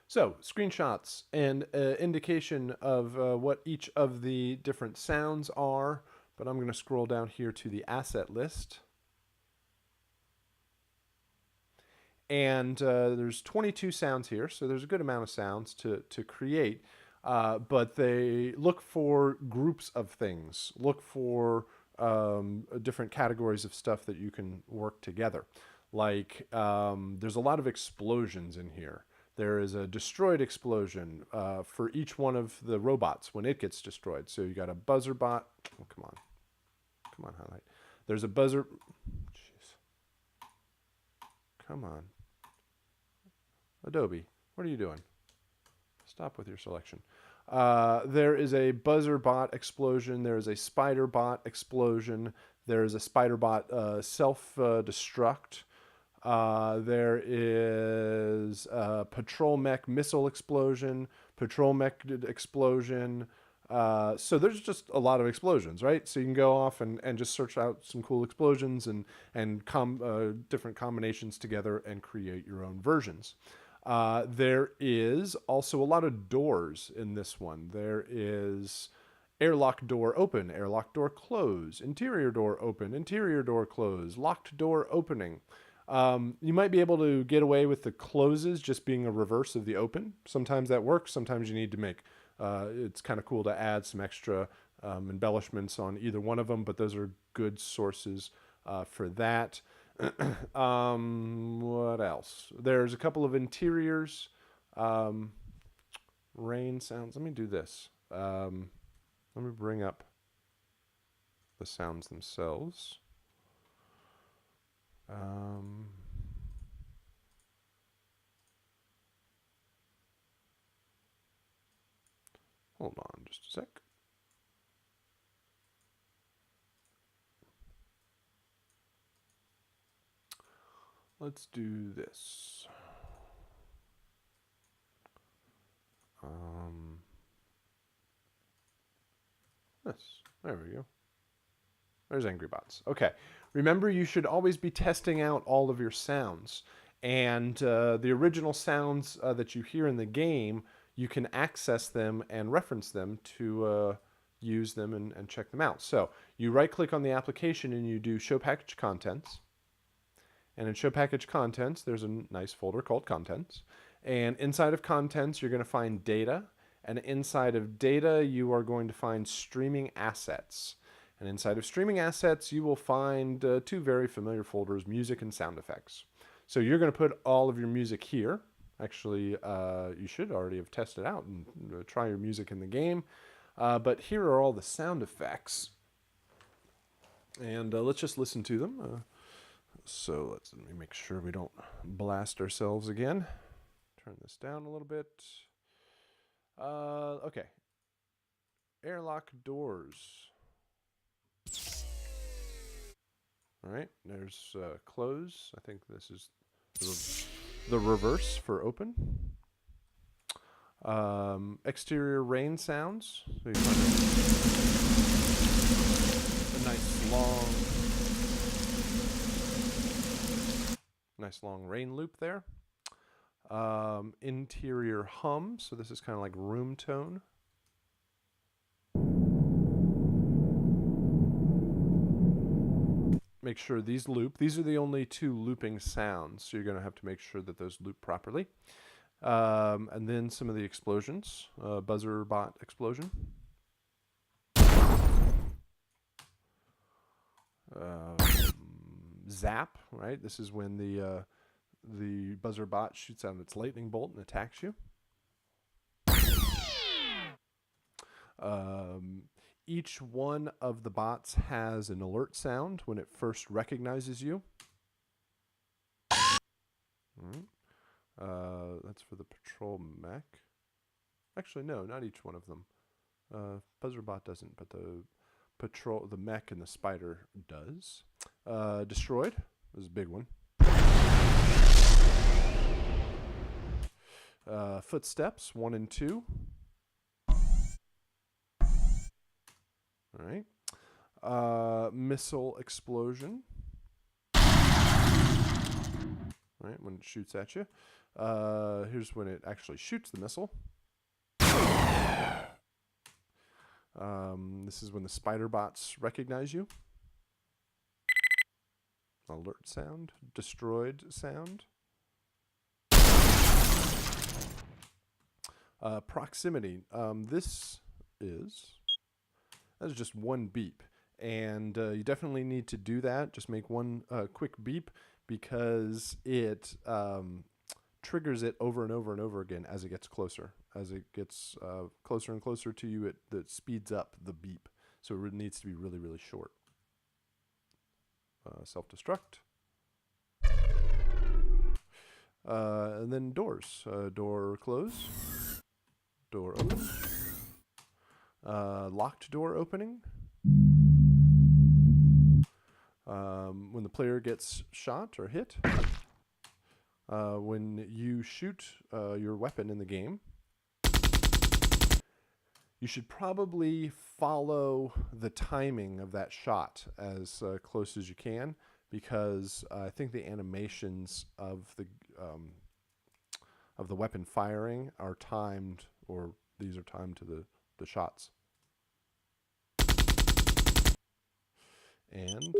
So, screenshots and indication of what each of the different sounds are. But I'm going to scroll down here to the asset list. And there's 22 sounds here, so there's a good amount of sounds to create. But they look for groups of things. Look for different categories of stuff that you can work together. Like there's a lot of explosions in here. There is a destroyed explosion for each one of the robots when it gets destroyed. So you got a buzzer bot. Oh, come on, highlight. There's a buzzer. Jeez. Come on. Adobe, what are you doing? Stop with your selection. There is a buzzer bot explosion. There is a spider bot explosion. There is a spider bot self-destruct. There is a patrol mech missile explosion, patrol mech explosion. So there's just a lot of explosions, right? So you can go off and just search out some cool explosions and different combinations together and create your own versions. There is also a lot of doors in this one. There is airlock door open, airlock door close, interior door open, interior door close, locked door opening. You might be able to get away with the closes just being a reverse of the open. Sometimes that works. Sometimes you need to make, it's kind of cool to add some extra embellishments on either one of them, but those are good sources for that. What else? There's a couple of interiors. Rain sounds. Let me do this. Let me bring up the sounds themselves. Hold on just a sec. Let's do this. This. There we go. There's Angry Bots. Okay. Remember, you should always be testing out all of your sounds. And the original sounds that you hear in the game, you can access them and reference them to use them and check them out. So you right-click on the application and you do Show Package Contents. And in Show Package Contents, there's a nice folder called Contents. And inside of Contents, you're going to find Data. And inside of Data, you are going to find Streaming Assets. And inside of Streaming Assets, you will find two very familiar folders, Music and Sound Effects. So you're going to put all of your music here. Actually, you should already have tested out and try your music in the game. But here are all the sound effects. And let's just listen to them. So let me make sure we don't blast ourselves again. Turn this down a little bit. Okay. Airlock doors. All right, there's close. I think this is the reverse for open. Exterior rain sounds. So you find a nice long rain loop there. Interior hum. So this is kind of like room tone. Make sure these loop. These are the only two looping sounds, so you're going to have to make sure that those loop properly. And then some of the explosions. Buzzer bot explosion. Zap, right? This is when the buzzer bot shoots out its lightning bolt and attacks you. Each one of the bots has an alert sound when it first recognizes you. That's for the patrol mech. Actually, no, not each one of them. Buzzer bot doesn't, but the mech and the spider does. Destroyed is a big one. Footsteps 1 and 2. All right. Missile explosion. All right, when it shoots at you. Here's when it actually shoots the missile. This is when the spider bots recognize you. Alert sound. Destroyed sound. Proximity. That's just one beep. And you definitely need to do that. Just make one quick beep because it triggers it over and over and over again as it gets closer. As it gets closer and closer to you, it speeds up the beep. So it needs to be really, really short. Self-destruct. And then doors. Door close. Door open. locked door opening. When the player gets shot or hit. When you shoot your weapon in the game, you should probably follow the timing of that shot as close as you can, because I think the animations of the weapon firing are timed, or these are timed to the shots. And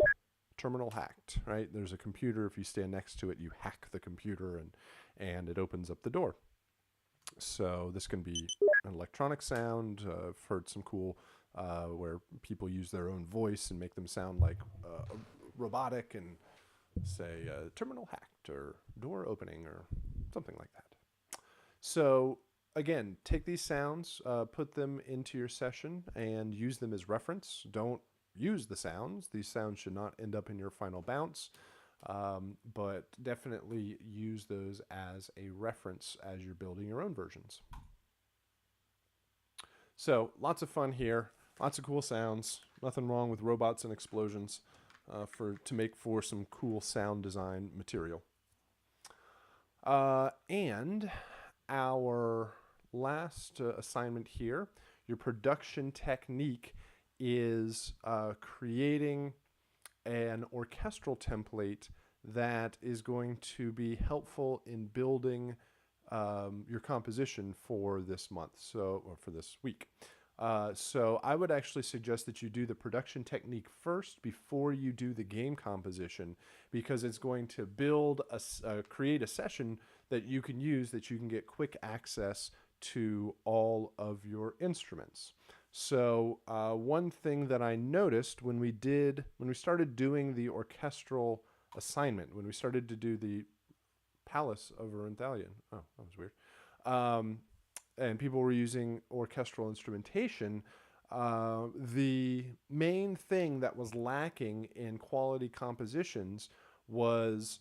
terminal hacked, right? There's a computer. If you stand next to it, you hack the computer, and it opens up the door. So this can be an electronic sound. I've heard some cool where people use their own voice and make them sound like robotic, and say terminal hacked or door opening or something like that. So again, take these sounds, put them into your session, and use them as reference. Don't use the sounds. These sounds should not end up in your final bounce, but definitely use those as a reference as you're building your own versions. So lots of fun here, lots of cool sounds. Nothing wrong with robots and explosions to make for some cool sound design material. And our last assignment here, your production technique is creating an orchestral template that is going to be helpful in building your composition for this month, or for this week. So I would actually suggest that you do the production technique first before you do the game composition, because it's going to create a session that you can use, that you can get quick access to all of your instruments. So one thing that I noticed when we started doing the orchestral assignment, when we started to do the Palace of Orinthalion, oh, that was weird, and people were using orchestral instrumentation, the main thing that was lacking in quality compositions was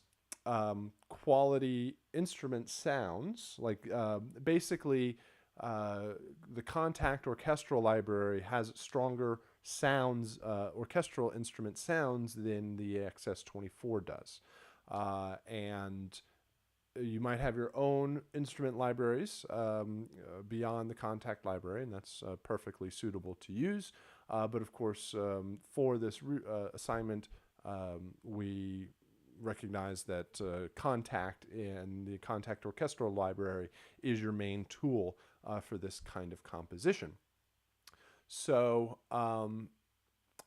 quality instrument sounds. Like basically, the Contact orchestral library has stronger sounds, orchestral instrument sounds, than the XS24 does. And you might have your own instrument libraries beyond the Contact library, and that's perfectly suitable to use. But of course, for this assignment, we recognize that Contact and the Contact orchestral library is your main tool for this kind of composition. So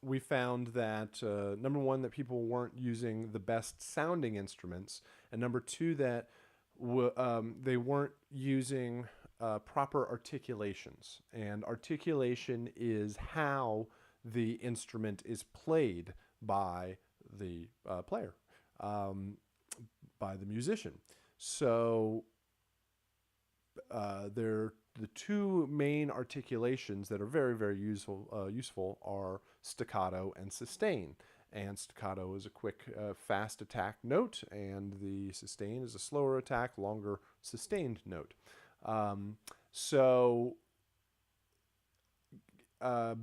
we found that number one, that people weren't using the best sounding instruments, and number two, that they weren't using proper articulations. And articulation is how the instrument is played by the player, by the musician. So the two main articulations that are very, very useful are staccato and sustain. And staccato is a quick, fast attack note, and the sustain is a slower attack, longer sustained note.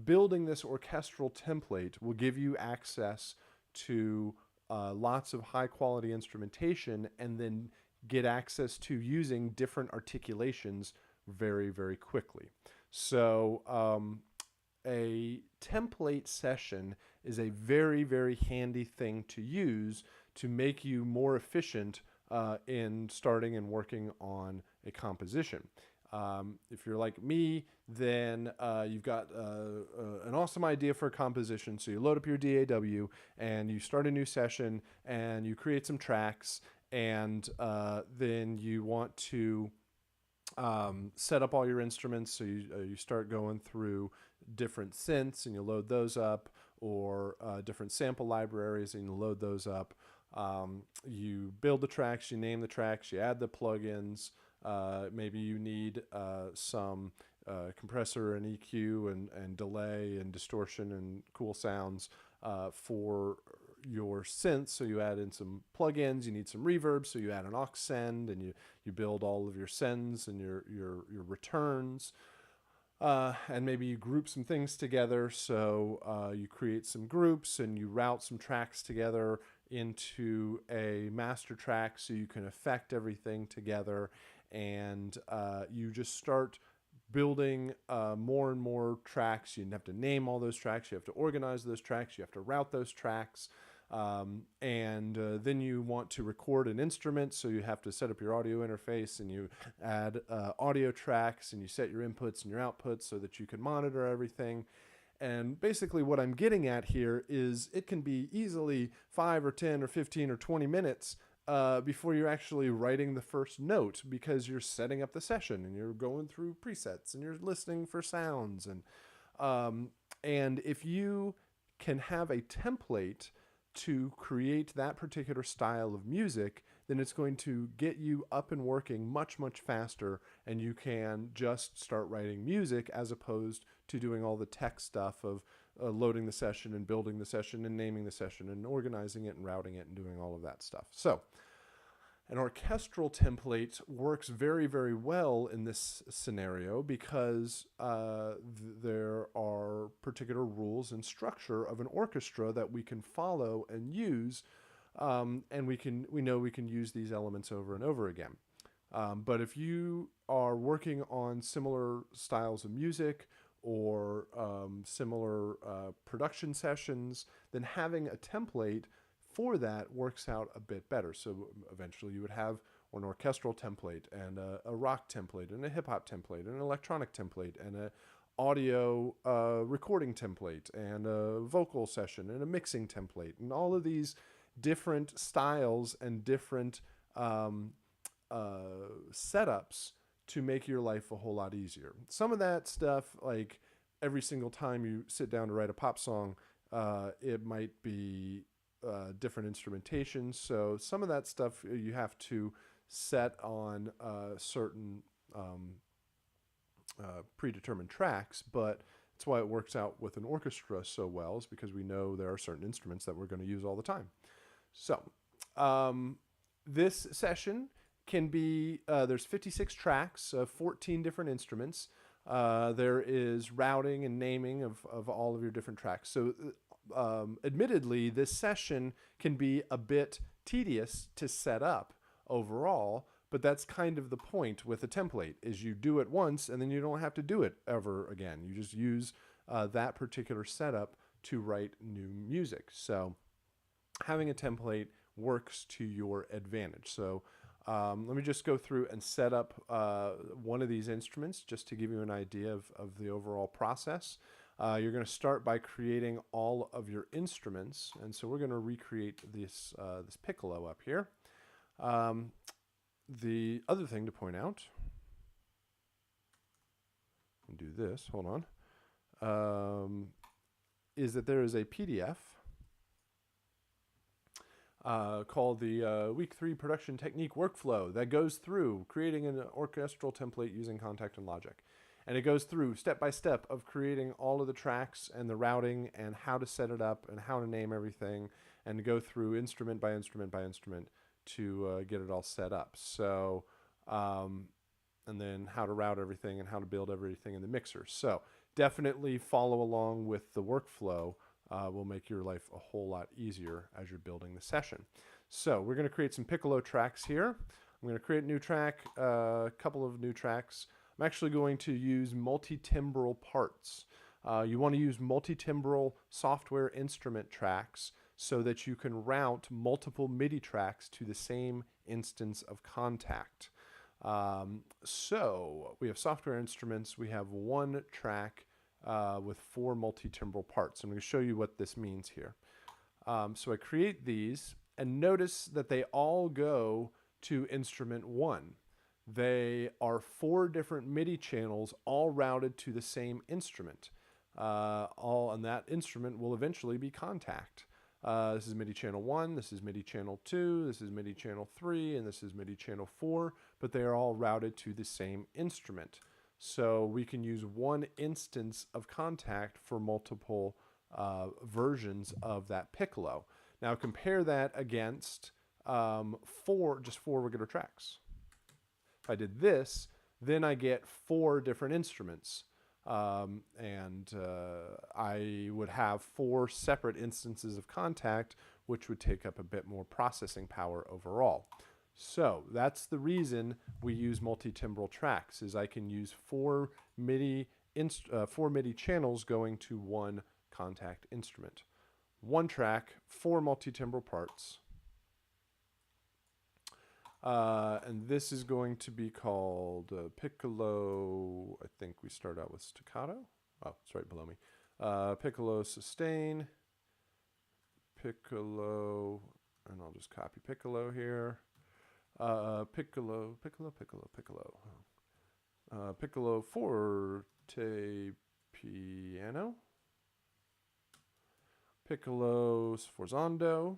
Building this orchestral template will give you access to lots of high quality instrumentation, and then get access to using different articulations very, very quickly. So a template session is a very, very handy thing to use to make you more efficient in starting and working on a composition. If you're like me, then you've got an awesome idea for a composition. So you load up your DAW and you start a new session and you create some tracks, and then you want to set up all your instruments. So you start going through different synths and you load those up, or different sample libraries and you load those up. You build the tracks, you name the tracks, you add the plugins. Maybe you need some compressor and EQ and delay and distortion and cool sounds for your synths. So you add in some plugins. You need some reverb, so you add an aux send, and you build all of your sends and your returns. And maybe you group some things together. So you create some groups and you route some tracks together into a master track so you can affect everything together. And you just start building more and more tracks. You have to name all those tracks. You have to organize those tracks. You have to route those tracks. And then you want to record an instrument, so you have to set up your audio interface and you add audio tracks and you set your inputs and your outputs so that you can monitor everything. And basically what I'm getting at here is it can be easily 5 or 10 or 15 or 20 minutes before you're actually writing the first note, because you're setting up the session and you're going through presets and you're listening for sounds. And if you can have a template to create that particular style of music, then it's going to get you up and working much, much faster, and you can just start writing music as opposed to doing all the tech stuff of loading the session and building the session and naming the session and organizing it and routing it and doing all of that stuff. So an orchestral template works very, very well in this scenario because there are particular rules and structure of an orchestra that we can follow and use, and we know we can use these elements over and over again. But if you are working on similar styles of music or similar production sessions, then having a template for that works out a bit better. So eventually you would have an orchestral template and a rock template and a hip hop template and an electronic template and a audio recording template and a vocal session and a mixing template, and all of these different styles and different setups to make your life a whole lot easier. Some of that stuff, like every single time you sit down to write a pop song, it might be different instrumentation. So some of that stuff you have to set on certain predetermined tracks, but that's why it works out with an orchestra so well, is because we know there are certain instruments that we're going to use all the time. So this session can be, there's 56 tracks, 14 different instruments. There is routing and naming of all of your different tracks. So admittedly, this session can be a bit tedious to set up overall, but that's kind of the point with a template, is you do it once and then you don't have to do it ever again. You just use that particular setup to write new music. So having a template works to your advantage. So let me just go through and set up one of these instruments just to give you an idea of the overall process. You're going to start by creating all of your instruments, and so we're going to recreate this piccolo up here. The other thing to point out, and do this, hold on, is that there is a PDF called the Week 3 Production Technique Workflow that goes through creating an orchestral template using Contact and Logic. And it goes through step by step of creating all of the tracks and the routing and how to set it up and how to name everything, and to go through instrument by instrument by instrument to get it all set up. So, and then how to route everything and how to build everything in the mixer. So definitely follow along with the workflow. Will make your life a whole lot easier as you're building the session. So we're going to create some piccolo tracks here. I'm going to create a new track, a couple of new tracks. I'm actually going to use multi-timbral parts. You want to use multi-timbral software instrument tracks so that you can route multiple MIDI tracks to the same instance of Contact. So we have software instruments. We have one track with 4 multi-timbral parts. I'm going to show you what this means here. So I create these, and notice that they all go to instrument 1. They are 4 different MIDI channels all routed to the same instrument. All on that instrument will eventually be Contact. This is MIDI channel 1, this is MIDI channel 2, this is MIDI channel 3, and this is MIDI channel 4, but they are all routed to the same instrument. So we can use one instance of Contact for multiple versions of that piccolo. Now compare that against just 4 regular tracks. If I did this, then I get 4 different instruments. I would have 4 separate instances of contact, which would take up a bit more processing power overall. So that's the reason we use multi-timbral tracks, is I can use 4 MIDI channels going to one contact instrument. One track, 4 multi-timbral parts. And this is going to be called piccolo. I think we start out with staccato. Oh, it's right below me. Piccolo sustain, piccolo, and I'll just copy piccolo here. Piccolo, piccolo forte piano, piccolo sforzando,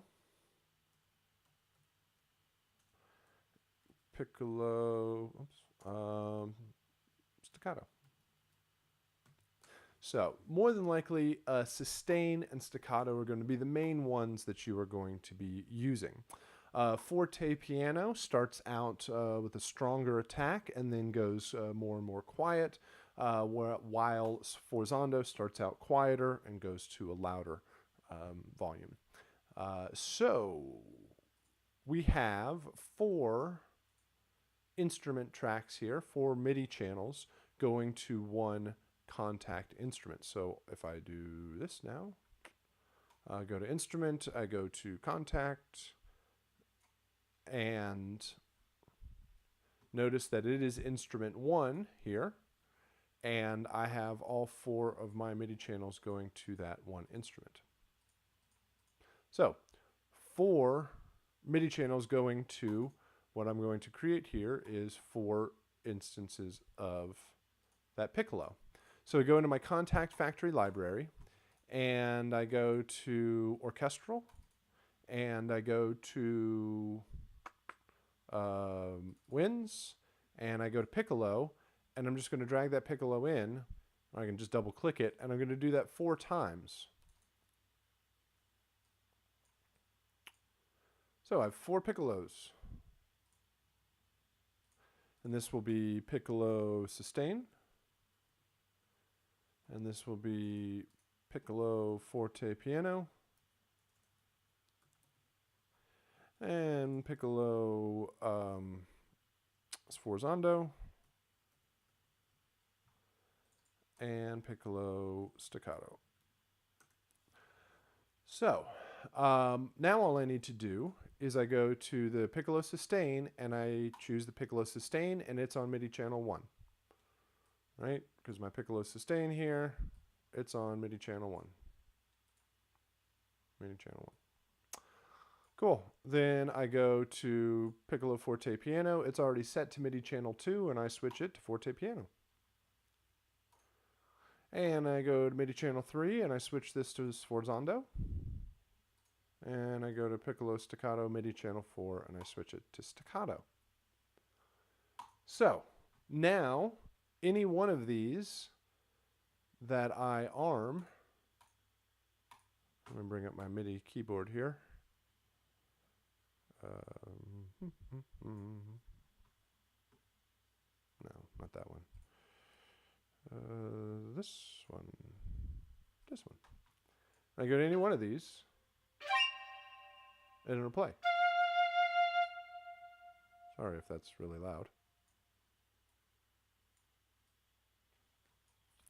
piccolo, staccato. So more than likely, sustain and staccato are going to be the main ones that you are going to be using. Forte piano starts out with a stronger attack and then goes more and more quiet, while sforzando starts out quieter and goes to a louder volume. So we have 4 instrument tracks here, 4 MIDI channels going to one contact instrument. So if I do this now, I go to instrument, I go to contact, and notice that it is instrument 1 here, and I have all 4 of my MIDI channels going to that one instrument. So 4 MIDI channels going to what I'm going to create here is 4 instances of that piccolo. So I go into my contact factory library, and I go to orchestral, and I go to winds, and I go to piccolo, and I'm just going to drag that piccolo in. I can just double click it, and I'm going to do that 4 times. So I have 4 piccolos. And this will be piccolo sustain. And this will be piccolo forte piano. And piccolo sforzando. And piccolo staccato. So now all I need to do is I go to the piccolo sustain and I choose the piccolo sustain, and it's on MIDI channel 1. Right? Because my piccolo sustain here, it's on MIDI channel 1. MIDI channel 1. Cool. Then I go to piccolo forte piano. It's already set to MIDI channel 2, and I switch it to forte piano. And I go to MIDI channel 3, and I switch this to sforzando. And I go to piccolo staccato MIDI channel 4, and I switch it to staccato. So now any one of these that I arm, I'm going to bring up my MIDI keyboard here. No, not that one. This one. This one. I go to any one of these, and it'll play. Sorry if that's really loud.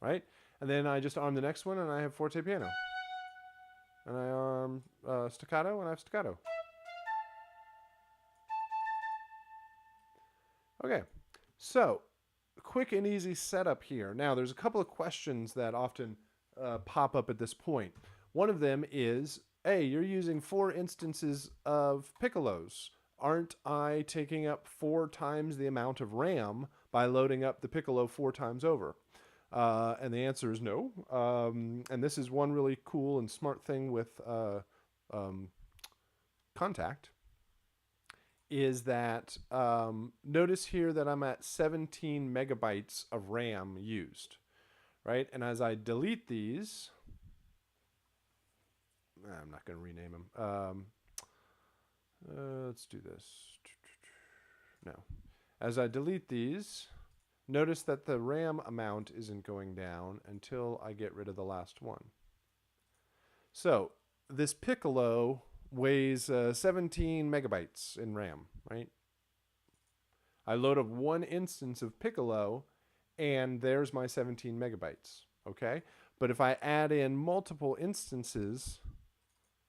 Right? And then I just arm the next one, and I have forte piano. And I arm staccato, and I have staccato. Okay, so quick and easy setup here. Now, there's a couple of questions that often pop up at this point. One of them is, hey, you're using 4 instances of piccolos. Aren't I taking up 4 times the amount of RAM by loading up the piccolo 4 times over? And the answer is no. And this is one really cool and smart thing with Contact, is that notice here that I'm at 17 megabytes of RAM used, right? And as I delete these, I'm not going to rename them. Let's do this. No. As I delete these, Notice that the RAM amount isn't going down until I get rid of the last one. So this Piccolo weighs 17 megabytes in RAM, right? I load up one instance of Piccolo, and there's my 17 megabytes, okay? But if I add in multiple instances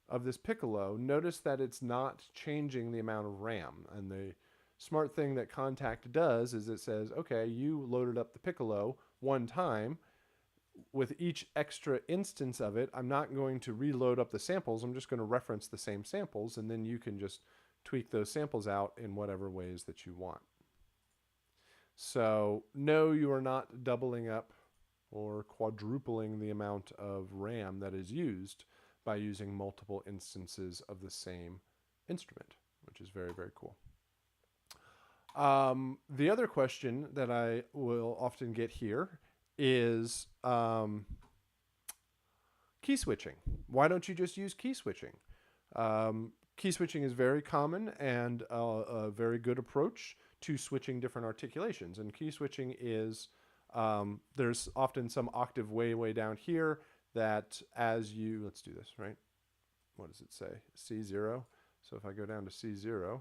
of this Piccolo, notice that it's not changing the amount of RAM. And the smart thing that Contact does is it says, okay, you loaded up the Piccolo one time. With each extra instance of it, I'm not going to reload up the samples. I'm just going to reference the same samples, and then you can just tweak those samples out in whatever ways that you want. So no, you are not doubling up or quadrupling the amount of RAM that is used by using multiple instances of the same instrument, which is very, very cool. The other question that I will often get here is key switching. Why don't you just use key switching? Key switching is very common and a very good approach to switching different articulations. And key switching is, there's often some octave way down here that as you, let's do this, right? What does it say? C0. So if I go down to C0,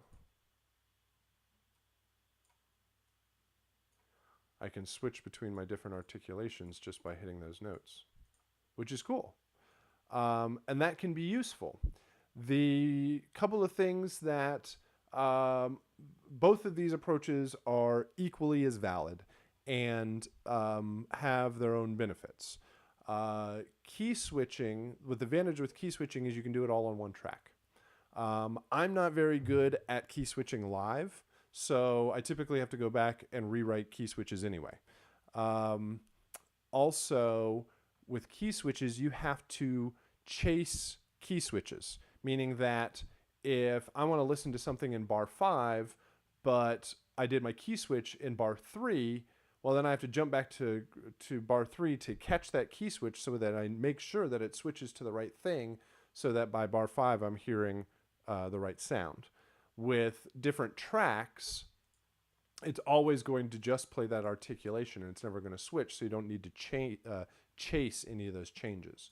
I can switch between my different articulations just by hitting those notes, which is cool. And that can be useful. The couple of things that both of these approaches are equally as valid and have their own benefits. Key switching, with the advantage with key switching is you can do it all on one track. I'm not very good at key switching live, so I typically have to go back and rewrite key switches anyway. Also, with key switches, you have to chase key switches, meaning that if I want to listen to something in bar 5, but I did my key switch in bar 3, well, then I have to jump back to bar 3 to catch that key switch so that I make sure that it switches to the right thing so that by bar 5 I'm hearing the right sound. With different tracks, it's always going to just play that articulation and it's never going to switch, so you don't need to chase any of those changes.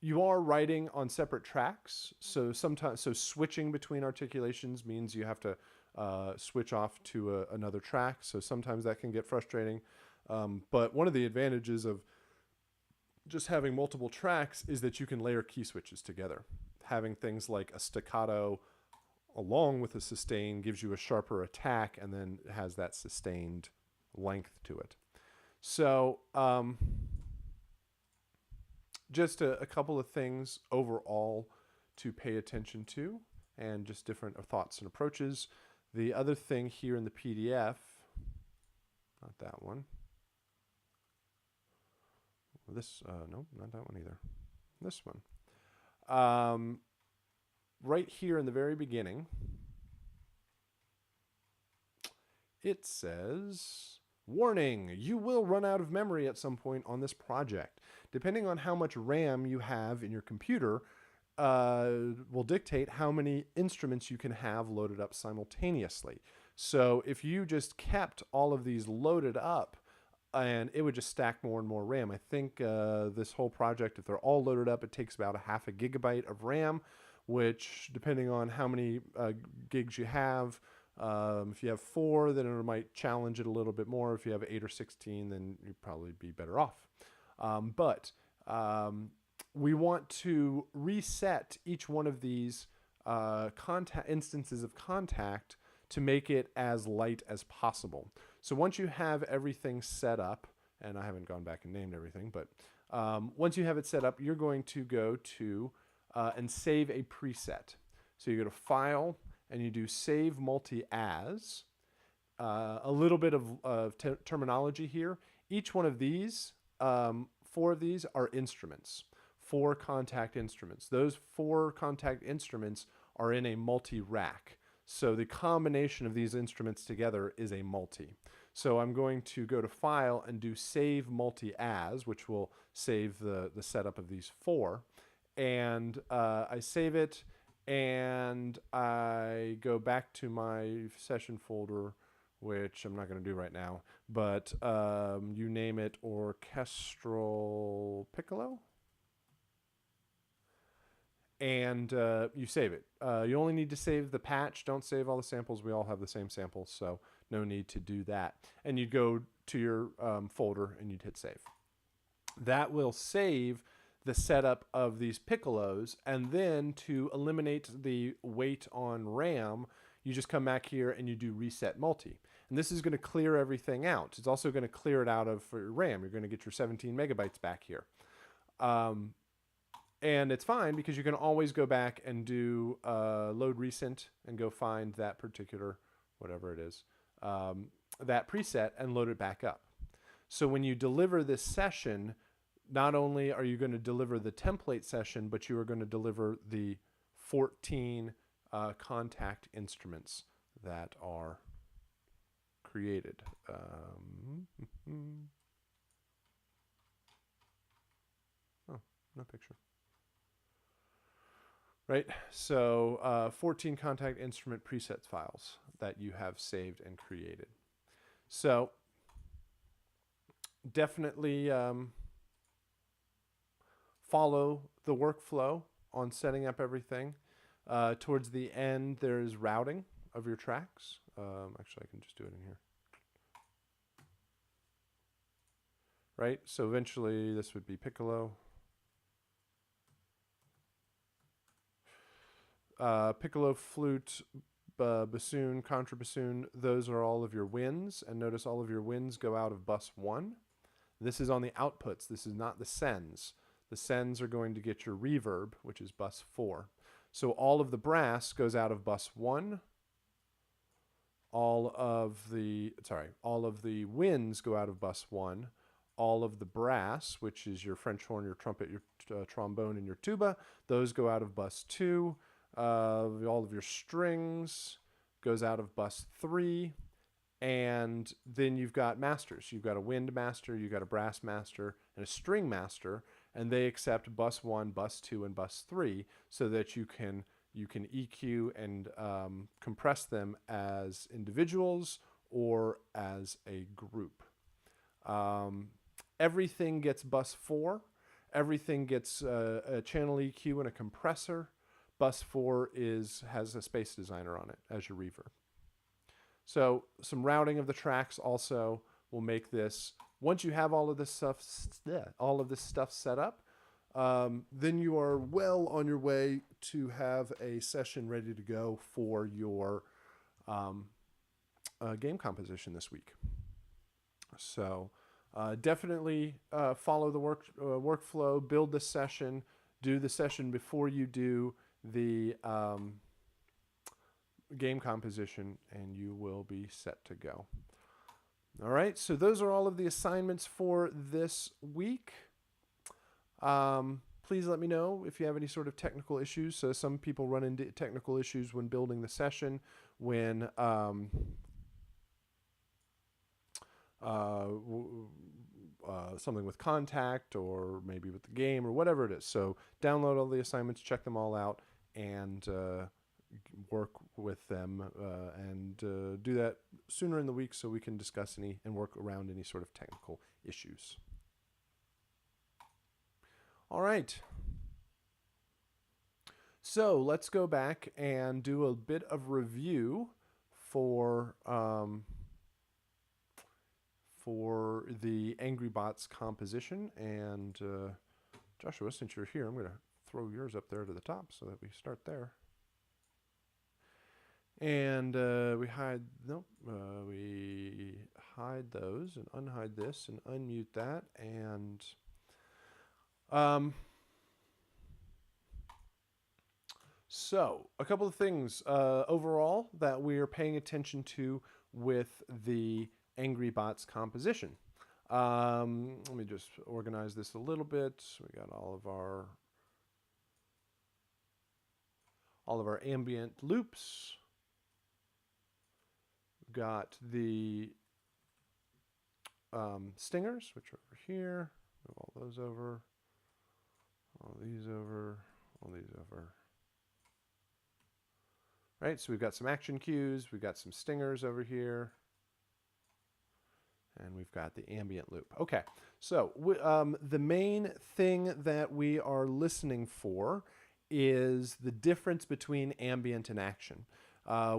You are writing on separate tracks, so sometimes switching between articulations means you have to switch off to another track. So sometimes that can get frustrating. But one of the advantages of just having multiple tracks is that you can layer key switches together. Having things like a staccato along with a sustain gives you a sharper attack and then has that sustained length to it. So just a couple of things overall to pay attention to and just different thoughts and approaches. The other thing here in the PDF, not that one. This, no, not that one either. This one. Right here in the very beginning, it says, warning, you will run out of memory at some point on this project. Depending on how much RAM you have in your computer, will dictate how many instruments you can have loaded up simultaneously. So if you just kept all of these loaded up, and it would just stack more and more RAM. I think this whole project, if they're all loaded up, it takes about a half a gigabyte of RAM, which depending on how many gigs you have, if you have 4, then it might challenge it a little bit more. If you have 8 or 16, then you'd probably be better off. But we want to reset each one of these instances of contact to make it as light as possible. So once you have everything set up, and I haven't gone back and named everything, but once you have it set up, you're going to go to and save a preset. So you go to File, and you do Save Multi-As. A little bit of terminology here. Each one of these, 4 of these are instruments, 4 contact instruments. Those 4 contact instruments are in a multi-rack. So the combination of these instruments together is a multi. So I'm going to go to File and do Save Multi-As, which will save the setup of these 4. And I save it, and I go back to my session folder which I'm not going to do right now, but you name it Orchestral Piccolo, and you save it. You only need to save the patch. Don't save all the samples. We all have the same samples, so no need to do that. And you'd go to your folder and you'd hit save. That will save the setup of these piccolos, and then to eliminate the weight on RAM, you just come back here and you do reset multi. And this is going to clear everything out. It's also going to clear it out of for your RAM. You're going to get your 17 megabytes back here. And it's fine because you can always go back and do load recent and go find that particular, whatever it is, that preset and load it back up. So when you deliver this session, not only are you going to deliver the template session, but you are going to deliver the 14 contact instruments that are created. Oh, no picture. Right, so 14 contact instrument presets files that you have saved and created. So definitely follow the workflow on setting up everything. Towards the end, there's routing of your tracks. Actually, I can just do it in here. Right, so eventually this would be piccolo. Piccolo, flute, bassoon, contrabassoon, those are all of your wins. And notice all of your wins go out of bus 1. This is on the outputs. This is not the sends. The sends are going to get your reverb, which is bus 4. So all of the brass goes out of bus 1. All of the wins go out of bus 1. All of the brass, which is your French horn, your trumpet, your trombone, and your tuba, those go out of bus 2. All of your strings goes out of bus 3. And then you've got masters. You've got a wind master, you've got a brass master, and a string master, and they accept bus 1, bus 2, and bus 3 so that you can EQ and compress them as individuals or as a group. Everything gets bus 4. Everything gets a channel EQ and a compressor. Bus 4 has a space designer on it as your reverb. So some routing of the tracks also will make this. Once you have all of this stuff set up, then you are well on your way to have a session ready to go for your game composition this week. So definitely follow the workflow, build the session, do the session before you do the game composition, and you will be set to go. All right, so those are all of the assignments for this week. Please let me know if you have any sort of technical issues. So some people run into technical issues when building the session, when something with contact or maybe with the game or whatever it is. So download all the assignments, check them all out, and work with them and do that sooner in the week so we can discuss any and work around any sort of technical issues. All right. So let's go back and do a bit of review for the Angry Bots composition. And Joshua, since you're here, I'm going to throw yours up there to the top so that we start there. And we hide those and unhide this and unmute that. And so a couple of things overall that we're paying attention to with the Angry Bots composition. Let me just organize this a little bit. We got all of our ambient loops. We've got the stingers, which are over here. Move all those over. All these over. All these over. Right, so we've got some action cues. We've got some stingers over here. And we've got the ambient loop. Okay, so the main thing that we are listening for is the difference between ambient and action.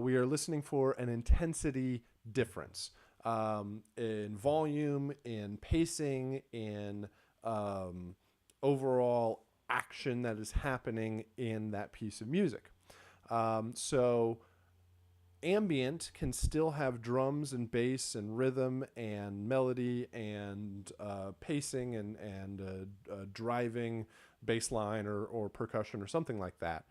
We are listening for an intensity difference in volume, in pacing, in overall action that is happening in that piece of music. So ambient can still have drums and bass and rhythm and melody and pacing and driving bass line or percussion or something like that.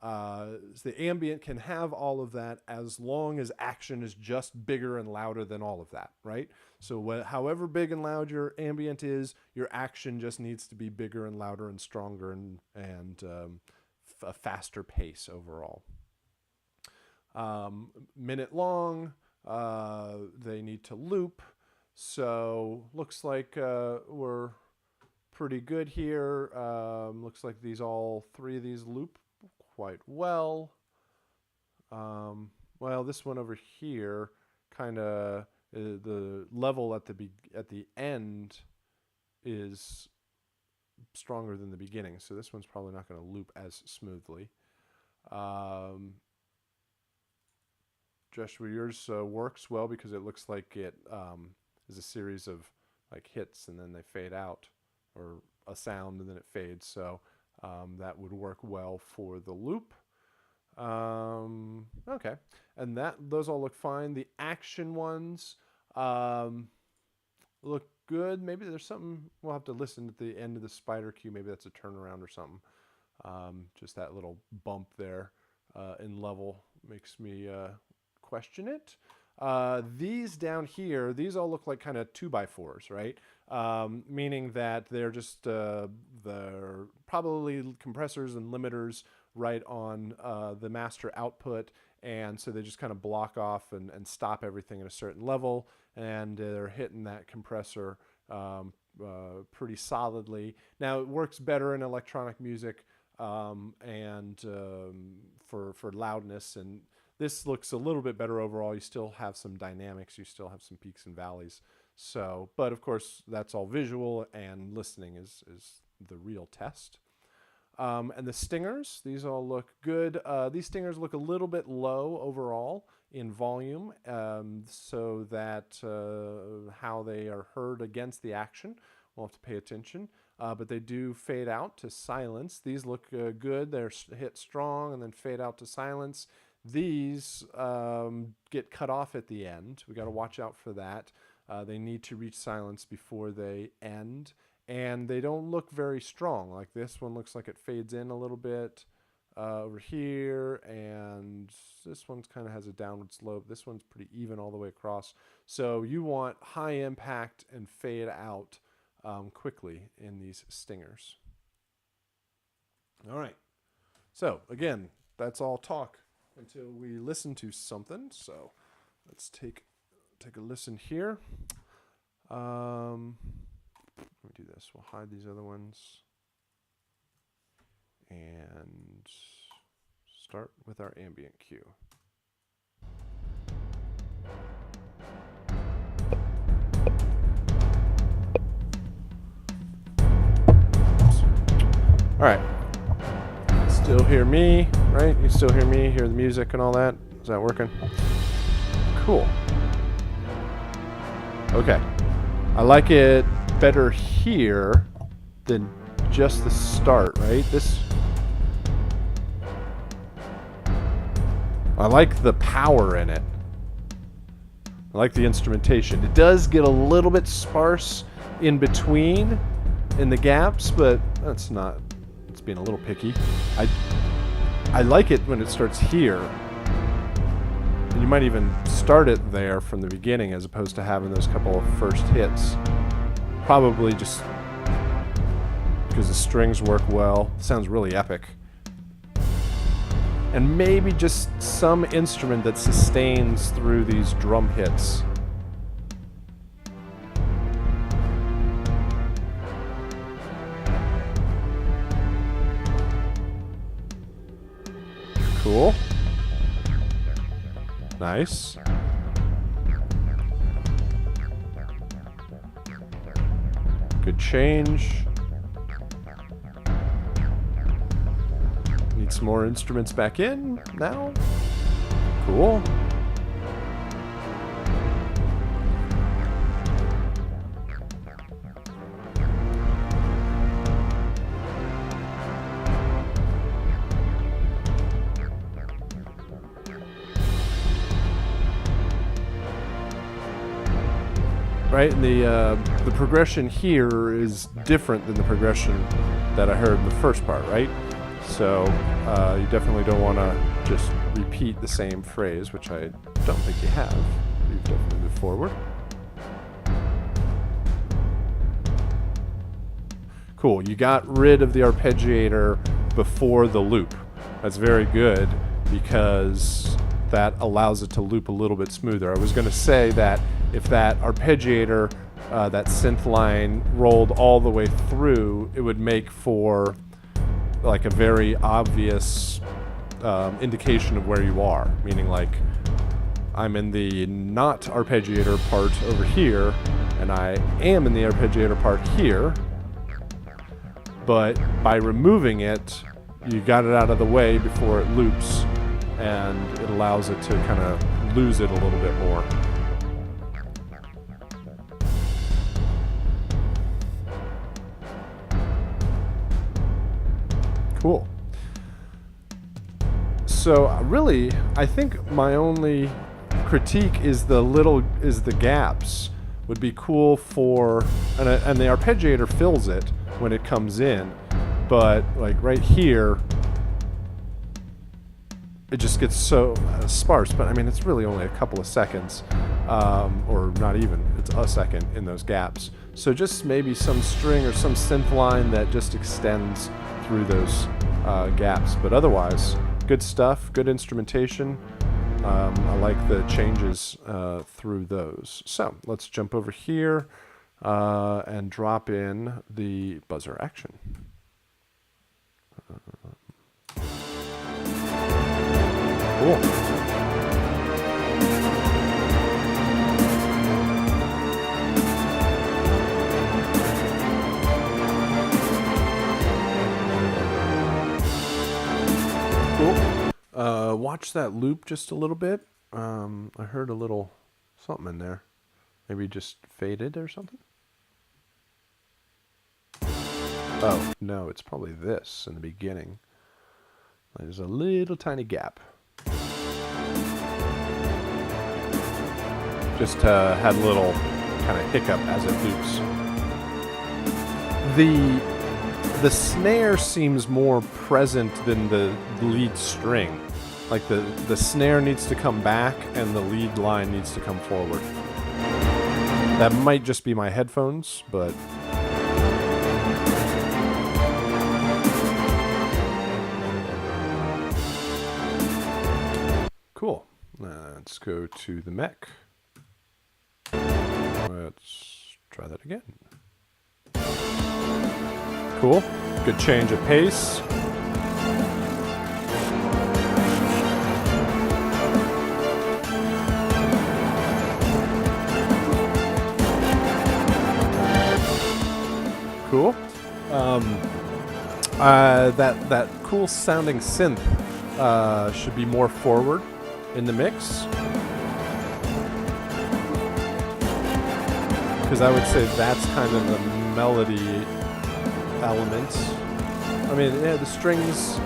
So the ambient can have all of that as long as action is just bigger and louder than all of that, right? So however big and loud your ambient is, your action just needs to be bigger and louder and stronger and a faster pace overall. Minute long, they need to loop. So looks like we're pretty good here. Looks like all three of these loop quite well. Well, this one over here kind of the level at the end is stronger than the beginning, so this one's probably not going to loop as smoothly. Joshua, yours works well because it looks like it is a series of like hits and then they fade out, or a sound and then it fades. So that would work well for the loop. Okay, and those all look fine. The action ones look good. Maybe there's something we'll have to listen at the end of the spider cue. Maybe that's a turnaround or something. Just that little bump there in level makes me question it. These down here, these all look like kind of 2x4s, right? Meaning that they're just they're probably compressors and limiters right on the master output, and so they just kind of block off and stop everything at a certain level, and they're hitting that compressor pretty solidly. Now it works better in electronic music and for loudness, and this looks a little bit better overall. You still have some dynamics, you still have some peaks and valleys. So, but of course that's all visual, and listening is the real test. And the stingers, these all look good. These stingers look a little bit low overall in volume, so that how they are heard against the action, we'll have to pay attention. But they do fade out to silence. These look good. They're hit strong and then fade out to silence. These get cut off at the end. We got to watch out for that. They need to reach silence before they end. And they don't look very strong. Like this one looks like it fades in a little bit over here, and this one kind of has a downward slope. This one's pretty even all the way across. So you want high impact and fade out quickly in these stingers. All right. So again, that's all talk until we listen to something. So let's take a listen here. Let me do this. We'll hide these other ones and start with our ambient cue. All right. Still hear me, right? You still hear me, hear the music and all that? Is that working? Cool. Okay. I like it better here than just the start, right? I like the power in it. I like the instrumentation. It does get a little bit sparse in between in the gaps, but it's being a little picky. I like it when it starts here. And you might even start it there from the beginning as opposed to having those couple of first hits. Probably just because the strings work well. Sounds really epic. And maybe just some instrument that sustains through these drum hits. Cool. Good change. Need some more instruments back in now. Cool. Right, and the progression here is different than the progression that I heard in the first part, right? So you definitely don't want to just repeat the same phrase, which I don't think you have. You've definitely moved forward. Cool, you got rid of the arpeggiator before the loop. That's very good because that allows it to loop a little bit smoother. I was going to say that if that arpeggiator, that synth line rolled all the way through, it would make for like a very obvious indication of where you are. Meaning like I'm in the not arpeggiator part over here, and I am in the arpeggiator part here. But by removing it, you got it out of the way before it loops, and it allows it to kind of lose it a little bit more. Cool. So really, I think my only critique is the gaps. Would be cool for, and the arpeggiator fills it when it comes in, but like right here, it just gets so sparse. But I mean, it's really only a couple of seconds, or not even, it's a second in those gaps. So just maybe some string or some synth line that just extends through those gaps. But otherwise, good stuff, good instrumentation. I like the changes through those. So let's jump over here and drop in the buzzer action. Cool. Watch that loop just a little bit. I heard a little something in there. Maybe just faded or something? Oh, no, it's probably this in the beginning. There's a little tiny gap. Just had a little kind of hiccup as it loops. The snare seems more present than the lead string. Like the snare needs to come back and the lead line needs to come forward. That might just be my headphones, but cool. Let's go to the mech. Let's try that again. Cool. Good change of pace. Cool. That cool sounding synth should be more forward in the mix, because I would say that's kind of the melody element. I mean, yeah, the strings,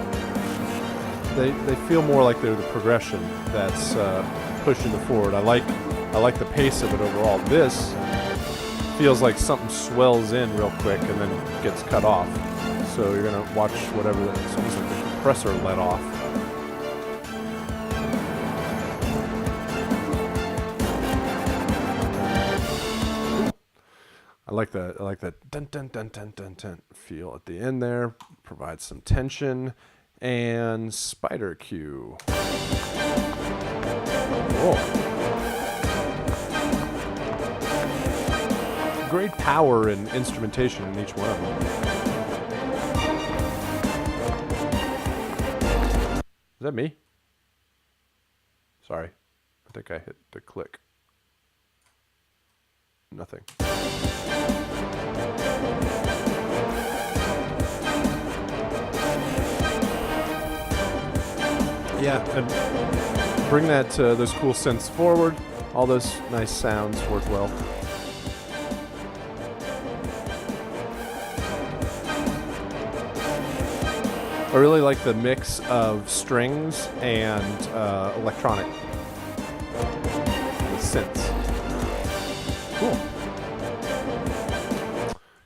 they feel more like they're the progression that's pushing it forward. I like the pace of it overall. This feels like something swells in real quick and then gets cut off. So you're gonna watch whatever, it's almost like the compressor let off. I like that dun dun dun dun dun dun feel at the end there. Provides some tension. And spider cue. Cool. Great power and instrumentation in each one of them. Is that me? Sorry. I think I hit the click. Nothing. Yeah, and bring that those cool synths forward. All those nice sounds work well. I really like the mix of strings and electronic synths. Cool.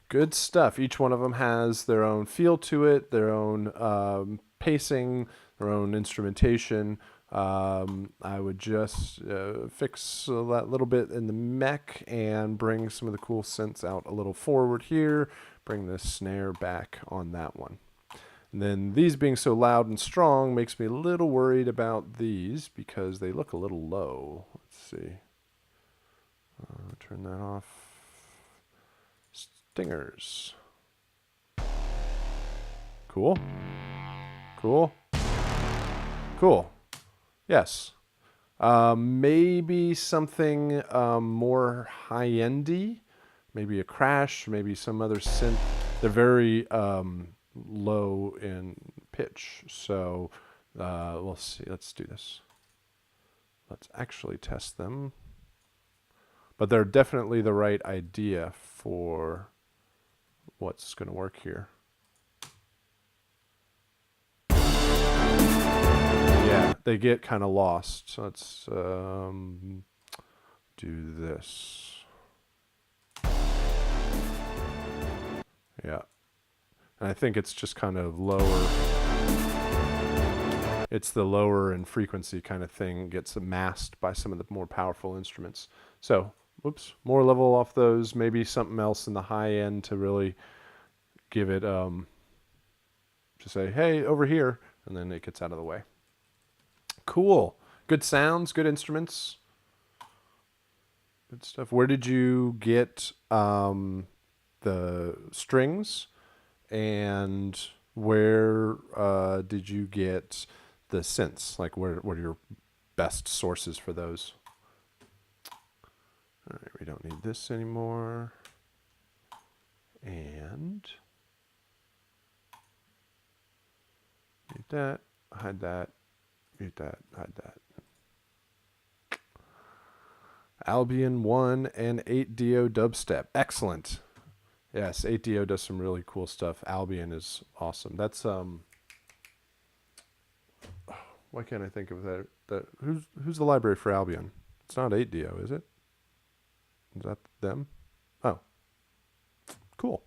Good stuff. Each one of them has their own feel to it, their own pacing, their own instrumentation. I would just fix that little bit in the mech and bring some of the cool synths out a little forward here. Bring the snare back on that one. And then these being so loud and strong makes me a little worried about these because they look a little low. Let's see. Turn that off. Stingers. Cool. Cool. Cool. Yes. Maybe something more high-endy. Maybe a crash. Maybe some other synth. They're very low in pitch. So we'll see. Let's do this. Let's actually test them. But they're definitely the right idea for what's going to work here. Yeah, they get kind of lost. So let's do this. Yeah. And I think it's just kind of lower. It's the lower in frequency kind of thing gets masked by some of the more powerful instruments. So, whoops, more level off those. Maybe something else in the high end to really give it, to say, hey, over here. And then it gets out of the way. Cool. Good sounds, good instruments. Good stuff. Where did you get the strings? And where did you get the synths? Like, what are your best sources for those? All right, we don't need this anymore. And mute that, hide that, mute that, hide that. Albion 1 and 8DO dubstep. Excellent. Yes, 8DO does some really cool stuff. Albion is awesome. That's why can't I think of that? Who's the library for Albion? It's not 8DO, is it? Is that them? Oh, cool.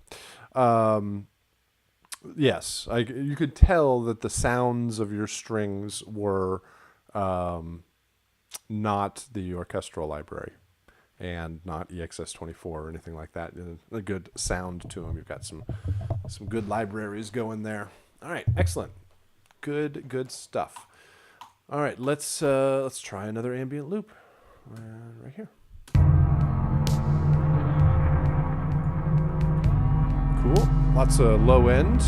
Yes, you could tell that the sounds of your strings were not the orchestral library and not EXS24 or anything like that. A good sound to them. You've got some good libraries going there. All right, excellent. Good stuff. All right, let's try another ambient loop right here. Cool. Lots of low end.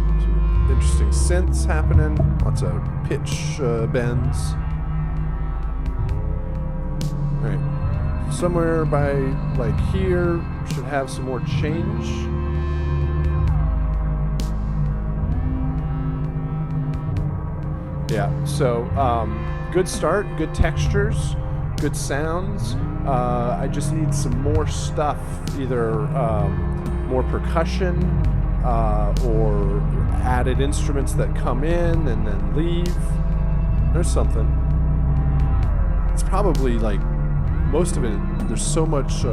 Some interesting synths happening. Lots of pitch bends. All right. Somewhere by like here should have some more change. Yeah, so good start, good textures, good sounds. I just need some more stuff, either more percussion or added instruments that come in and then leave. There's something. It's probably like most of it, there's so much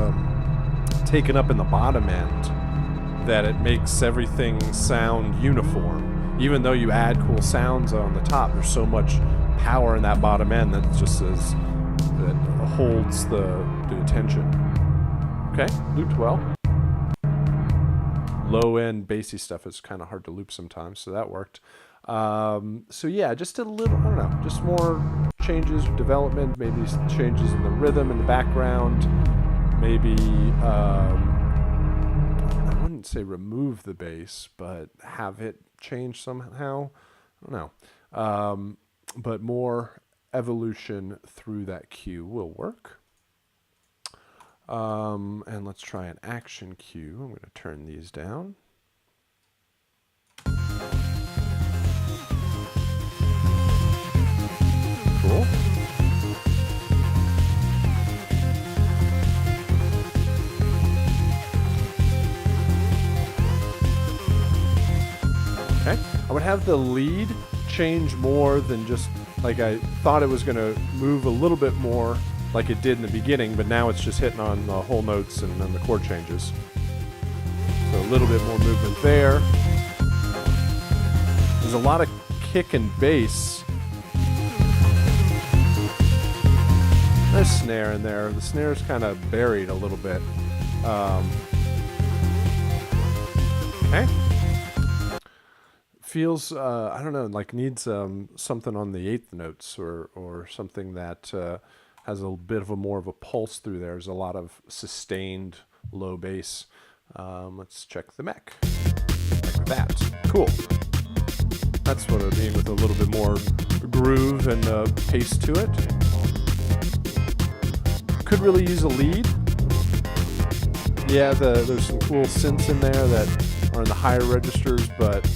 taken up in the bottom end that it makes everything sound uniform. Even though you add cool sounds on the top, there's so much power in that bottom end that just that holds the attention. Okay, looped well. Low end bassy stuff is kind of hard to loop sometimes, so that worked. So yeah, just a little, I don't know, just more changes, development, maybe changes in the rhythm in the background, maybe I wouldn't say remove the bass, but have it change somehow. I don't know. But more evolution through that cue will work. And let's try an action cue. I'm going to turn these down. I would have the lead change more than just like I thought it was going to move a little bit more like it did in the beginning, but now it's just hitting on the whole notes and then the chord changes. So a little bit more movement there. There's a lot of kick and bass. There's snare in there. The snare's kind of buried a little bit. Okay. Feels, I don't know, like needs something on the eighth notes or something that has a bit of a more of a pulse through there. There's a lot of sustained low bass. Let's check the mech. Like that. Cool. That's what I mean with a little bit more groove and pace to it. Could really use a lead. Yeah, there's some cool synths in there that are in the higher registers, but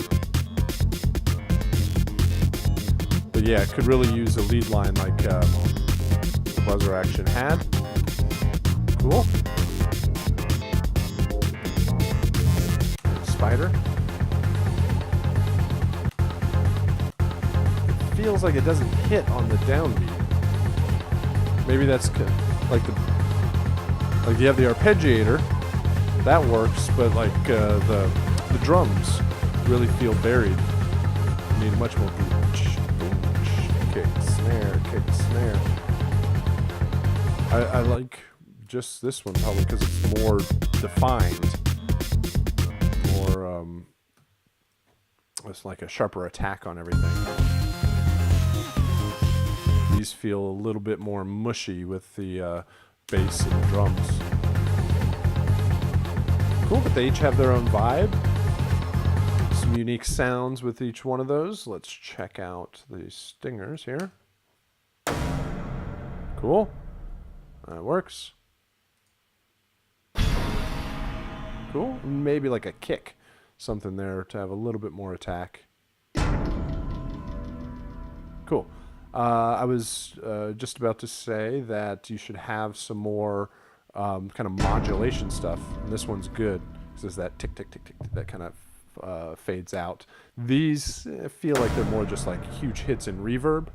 yeah, it could really use a lead line like the buzzer action had. Cool. Spider. It feels like it doesn't hit on the downbeat. Maybe that's like you have the arpeggiator, that works, but like the drums really feel buried. You need much more kick, snare, kick, snare. I like just this one probably because it's more defined, more it's like a sharper attack on everything. These feel a little bit more mushy with the bass and the drums. Cool, but they each have their own vibe. Some unique sounds with each one of those. Let's check out the stingers here. Cool. That works. Cool. Maybe like a kick. Something there to have a little bit more attack. Cool. I was just about to say that you should have some more kind of modulation stuff. And this one's good because there's that tick, tick, tick, tick that kind of fades out. These feel like they're more just like huge hits in reverb.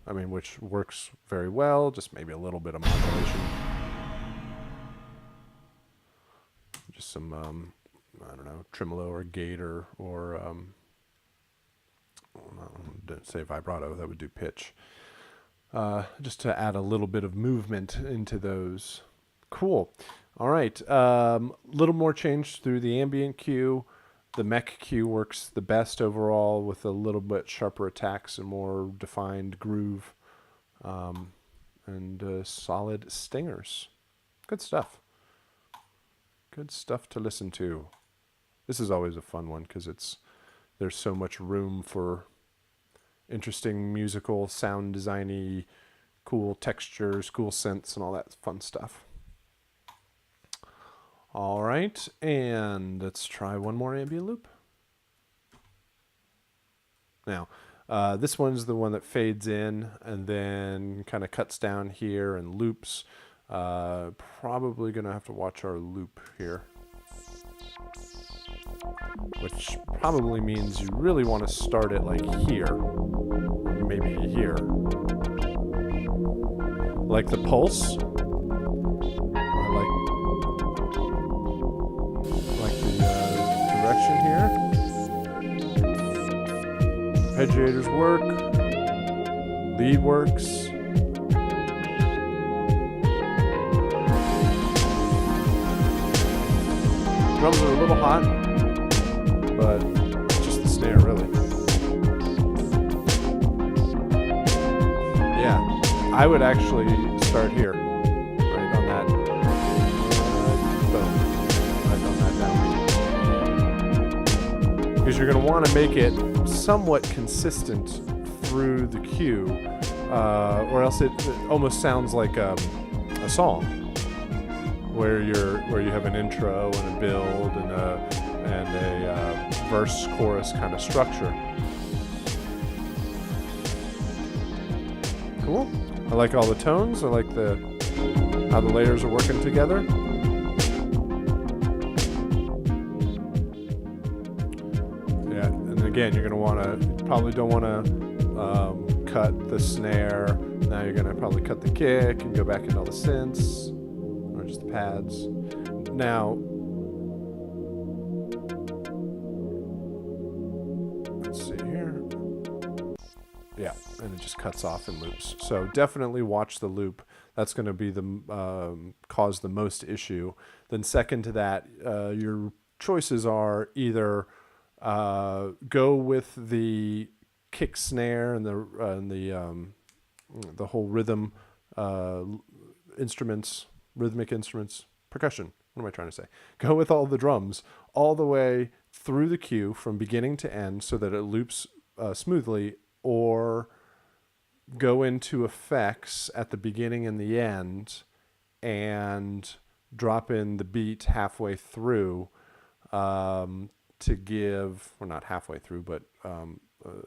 I mean, which works very well. Just maybe a little bit of modulation. Just some, I don't know, tremolo or gate or didn't say vibrato, that would do pitch. Just to add a little bit of movement into those. Cool. All right. Little more change through the ambient cue. The mech cue works the best overall with a little bit sharper attacks and more defined groove. And solid stingers. Good stuff. Good stuff to listen to. This is always a fun one because there's so much room for interesting musical, sound designy, cool textures, cool synths, and all that fun stuff. All right, and let's try one more ambient loop. Now, this one's the one that fades in and then kind of cuts down here and loops. Probably going to have to watch our loop here, which probably means you really want to start it like here, maybe here. Like the pulse. Like the direction here. Arpeggiators work. Lead works. Drums are a little hot, but just the snare, really. Yeah, I would actually start here, right on that. Boom, right on that down. Because you're going to want to make it somewhat consistent through the cue, or else it almost sounds like a song, where you have an intro and a build and a verse chorus kind of structure. Cool. I like all the tones. I like how the layers are working together. Yeah, and then again, you're going to want to, probably don't want to cut the snare. Now you're going to probably cut the kick and go back into all the synths, or just the pads. Now, let's see here. Yeah, and it just cuts off and loops. So definitely watch the loop. That's going to be the cause the most issue. Then second to that, your choices are either go with the kick snare and the whole rhythm instruments, rhythmic instruments, percussion. What am I trying to say? Go with all the drums all the way through the cue from beginning to end so that it loops smoothly, or go into effects at the beginning and the end and drop in the beat halfway through to give, or not halfway through, but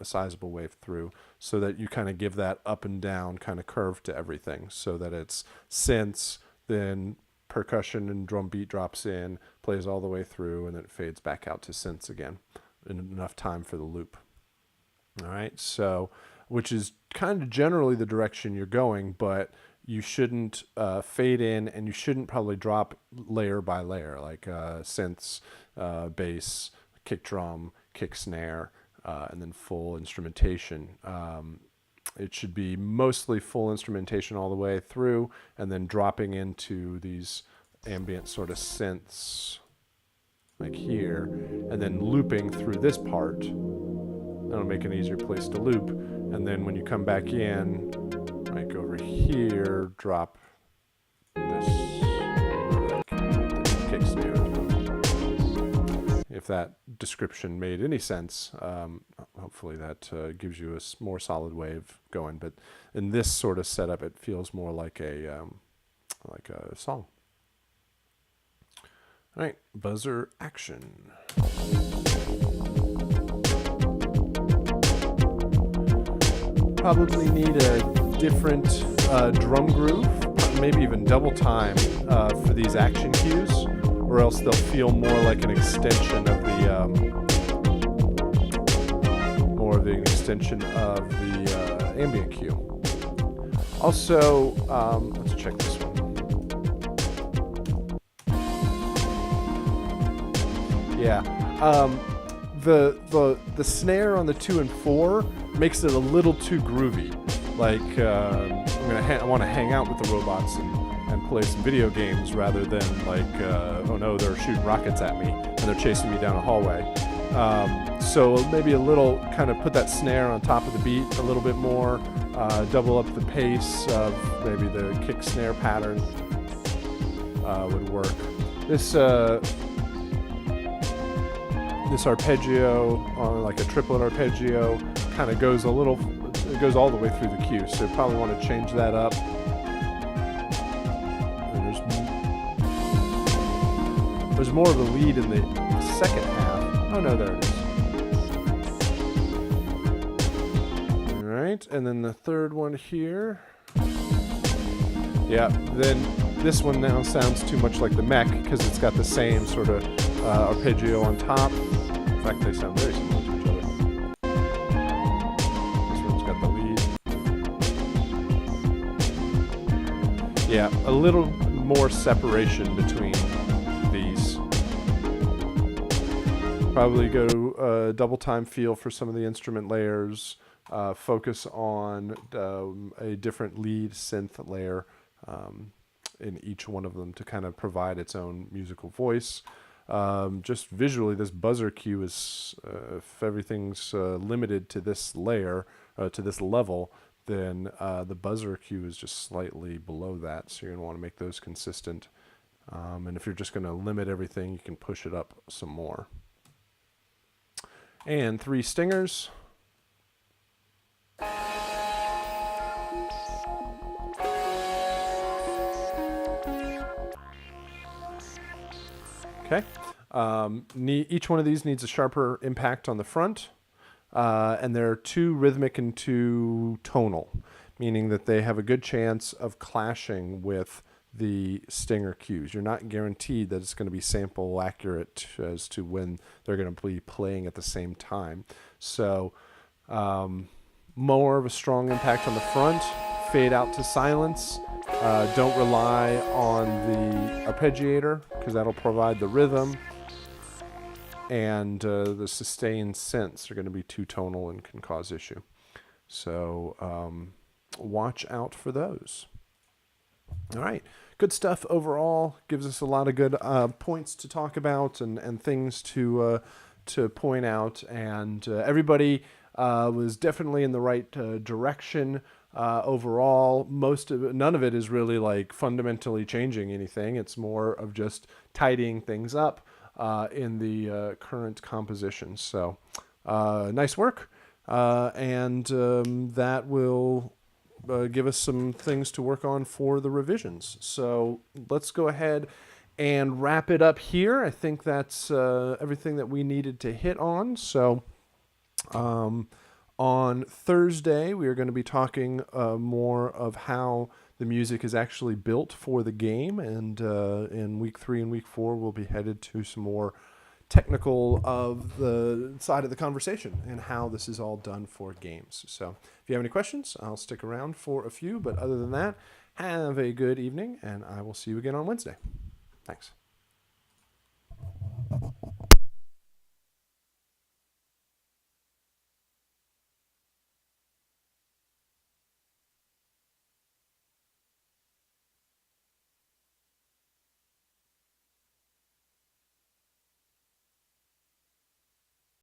a sizable wave through, so that you kind of give that up and down kind of curve to everything, so that it's synths, then percussion and drum beat drops in, plays all the way through, and then it fades back out to synths again in enough time for the loop. All right, so which is kind of generally the direction you're going, but you shouldn't fade in, and you shouldn't probably drop layer by layer, like synths, bass, kick drum, kick snare, and then full instrumentation. It should be mostly full instrumentation all the way through, and then dropping into these ambient sort of synths like here, and then looping through this part. That'll make an easier place to loop. And then when you come back in, like over here, drop this kick snare. If that description made any sense, hopefully that gives you a more solid wave going. But in this sort of setup, it feels more like a song. All right, buzzer action. Probably need a different drum groove, maybe even double time for these action cues, or else they'll feel more like an extension of the ambient cue. Also, let's check this one. Yeah, the snare on the 2 and 4 makes it a little too groovy. Like I want to hang out with the robots and play some video games rather than like, oh no, they're shooting rockets at me and they're chasing me down a hallway. So maybe a little kind of put that snare on top of the beat a little bit more, double up the pace of maybe the kick snare pattern would work. This arpeggio, on like a triplet arpeggio, kind of goes it goes all the way through the cue, so you probably want to change that up. There's more of a lead in the second half. Oh no, there it is. All right, and then the third one here. Yeah, then this one now sounds too much like the mech because it's got the same sort of arpeggio on top. In fact, they sound very similar to each other. This one's got the lead. Yeah, a little more separation between these. Probably go double time feel for some of the instrument layers. Focus on a different lead synth layer in each one of them to kind of provide its own musical voice. Just visually, this buzzer cue is, if everything's limited to this layer, to this level, then the buzzer cue is just slightly below that. So you're going to want to make those consistent. And if you're just going to limit everything, you can push it up some more. And 3 stingers. Okay. Each one of these needs a sharper impact on the front. And they're 2 rhythmic and 2 tonal, meaning that they have a good chance of clashing with the stinger cues. You're not guaranteed that it's going to be sample accurate as to when they're going to be playing at the same time. So more of a strong impact on the front, fade out to silence. Don't rely on the arpeggiator because that'll provide the rhythm. And the sustained synths are going to be too tonal and can cause issue. So watch out for those. All right. Good stuff overall. Gives us a lot of good points to talk about and things to point out. And everybody was definitely in the right direction overall. None of it is really like fundamentally changing anything. It's more of just tidying things up in the current composition. So nice work. And that will give us some things to work on for the revisions. So let's go ahead and wrap it up here. I think that's everything that we needed to hit on. So on Thursday, we are going to be talking more of how the music is actually built for the game. And in week 3 and week 4, we'll be headed to some more technical of the side of the conversation and how this is all done for games. So if you have any questions, I'll stick around for a few. But other than that, have a good evening, and I will see you again on Wednesday. Thanks.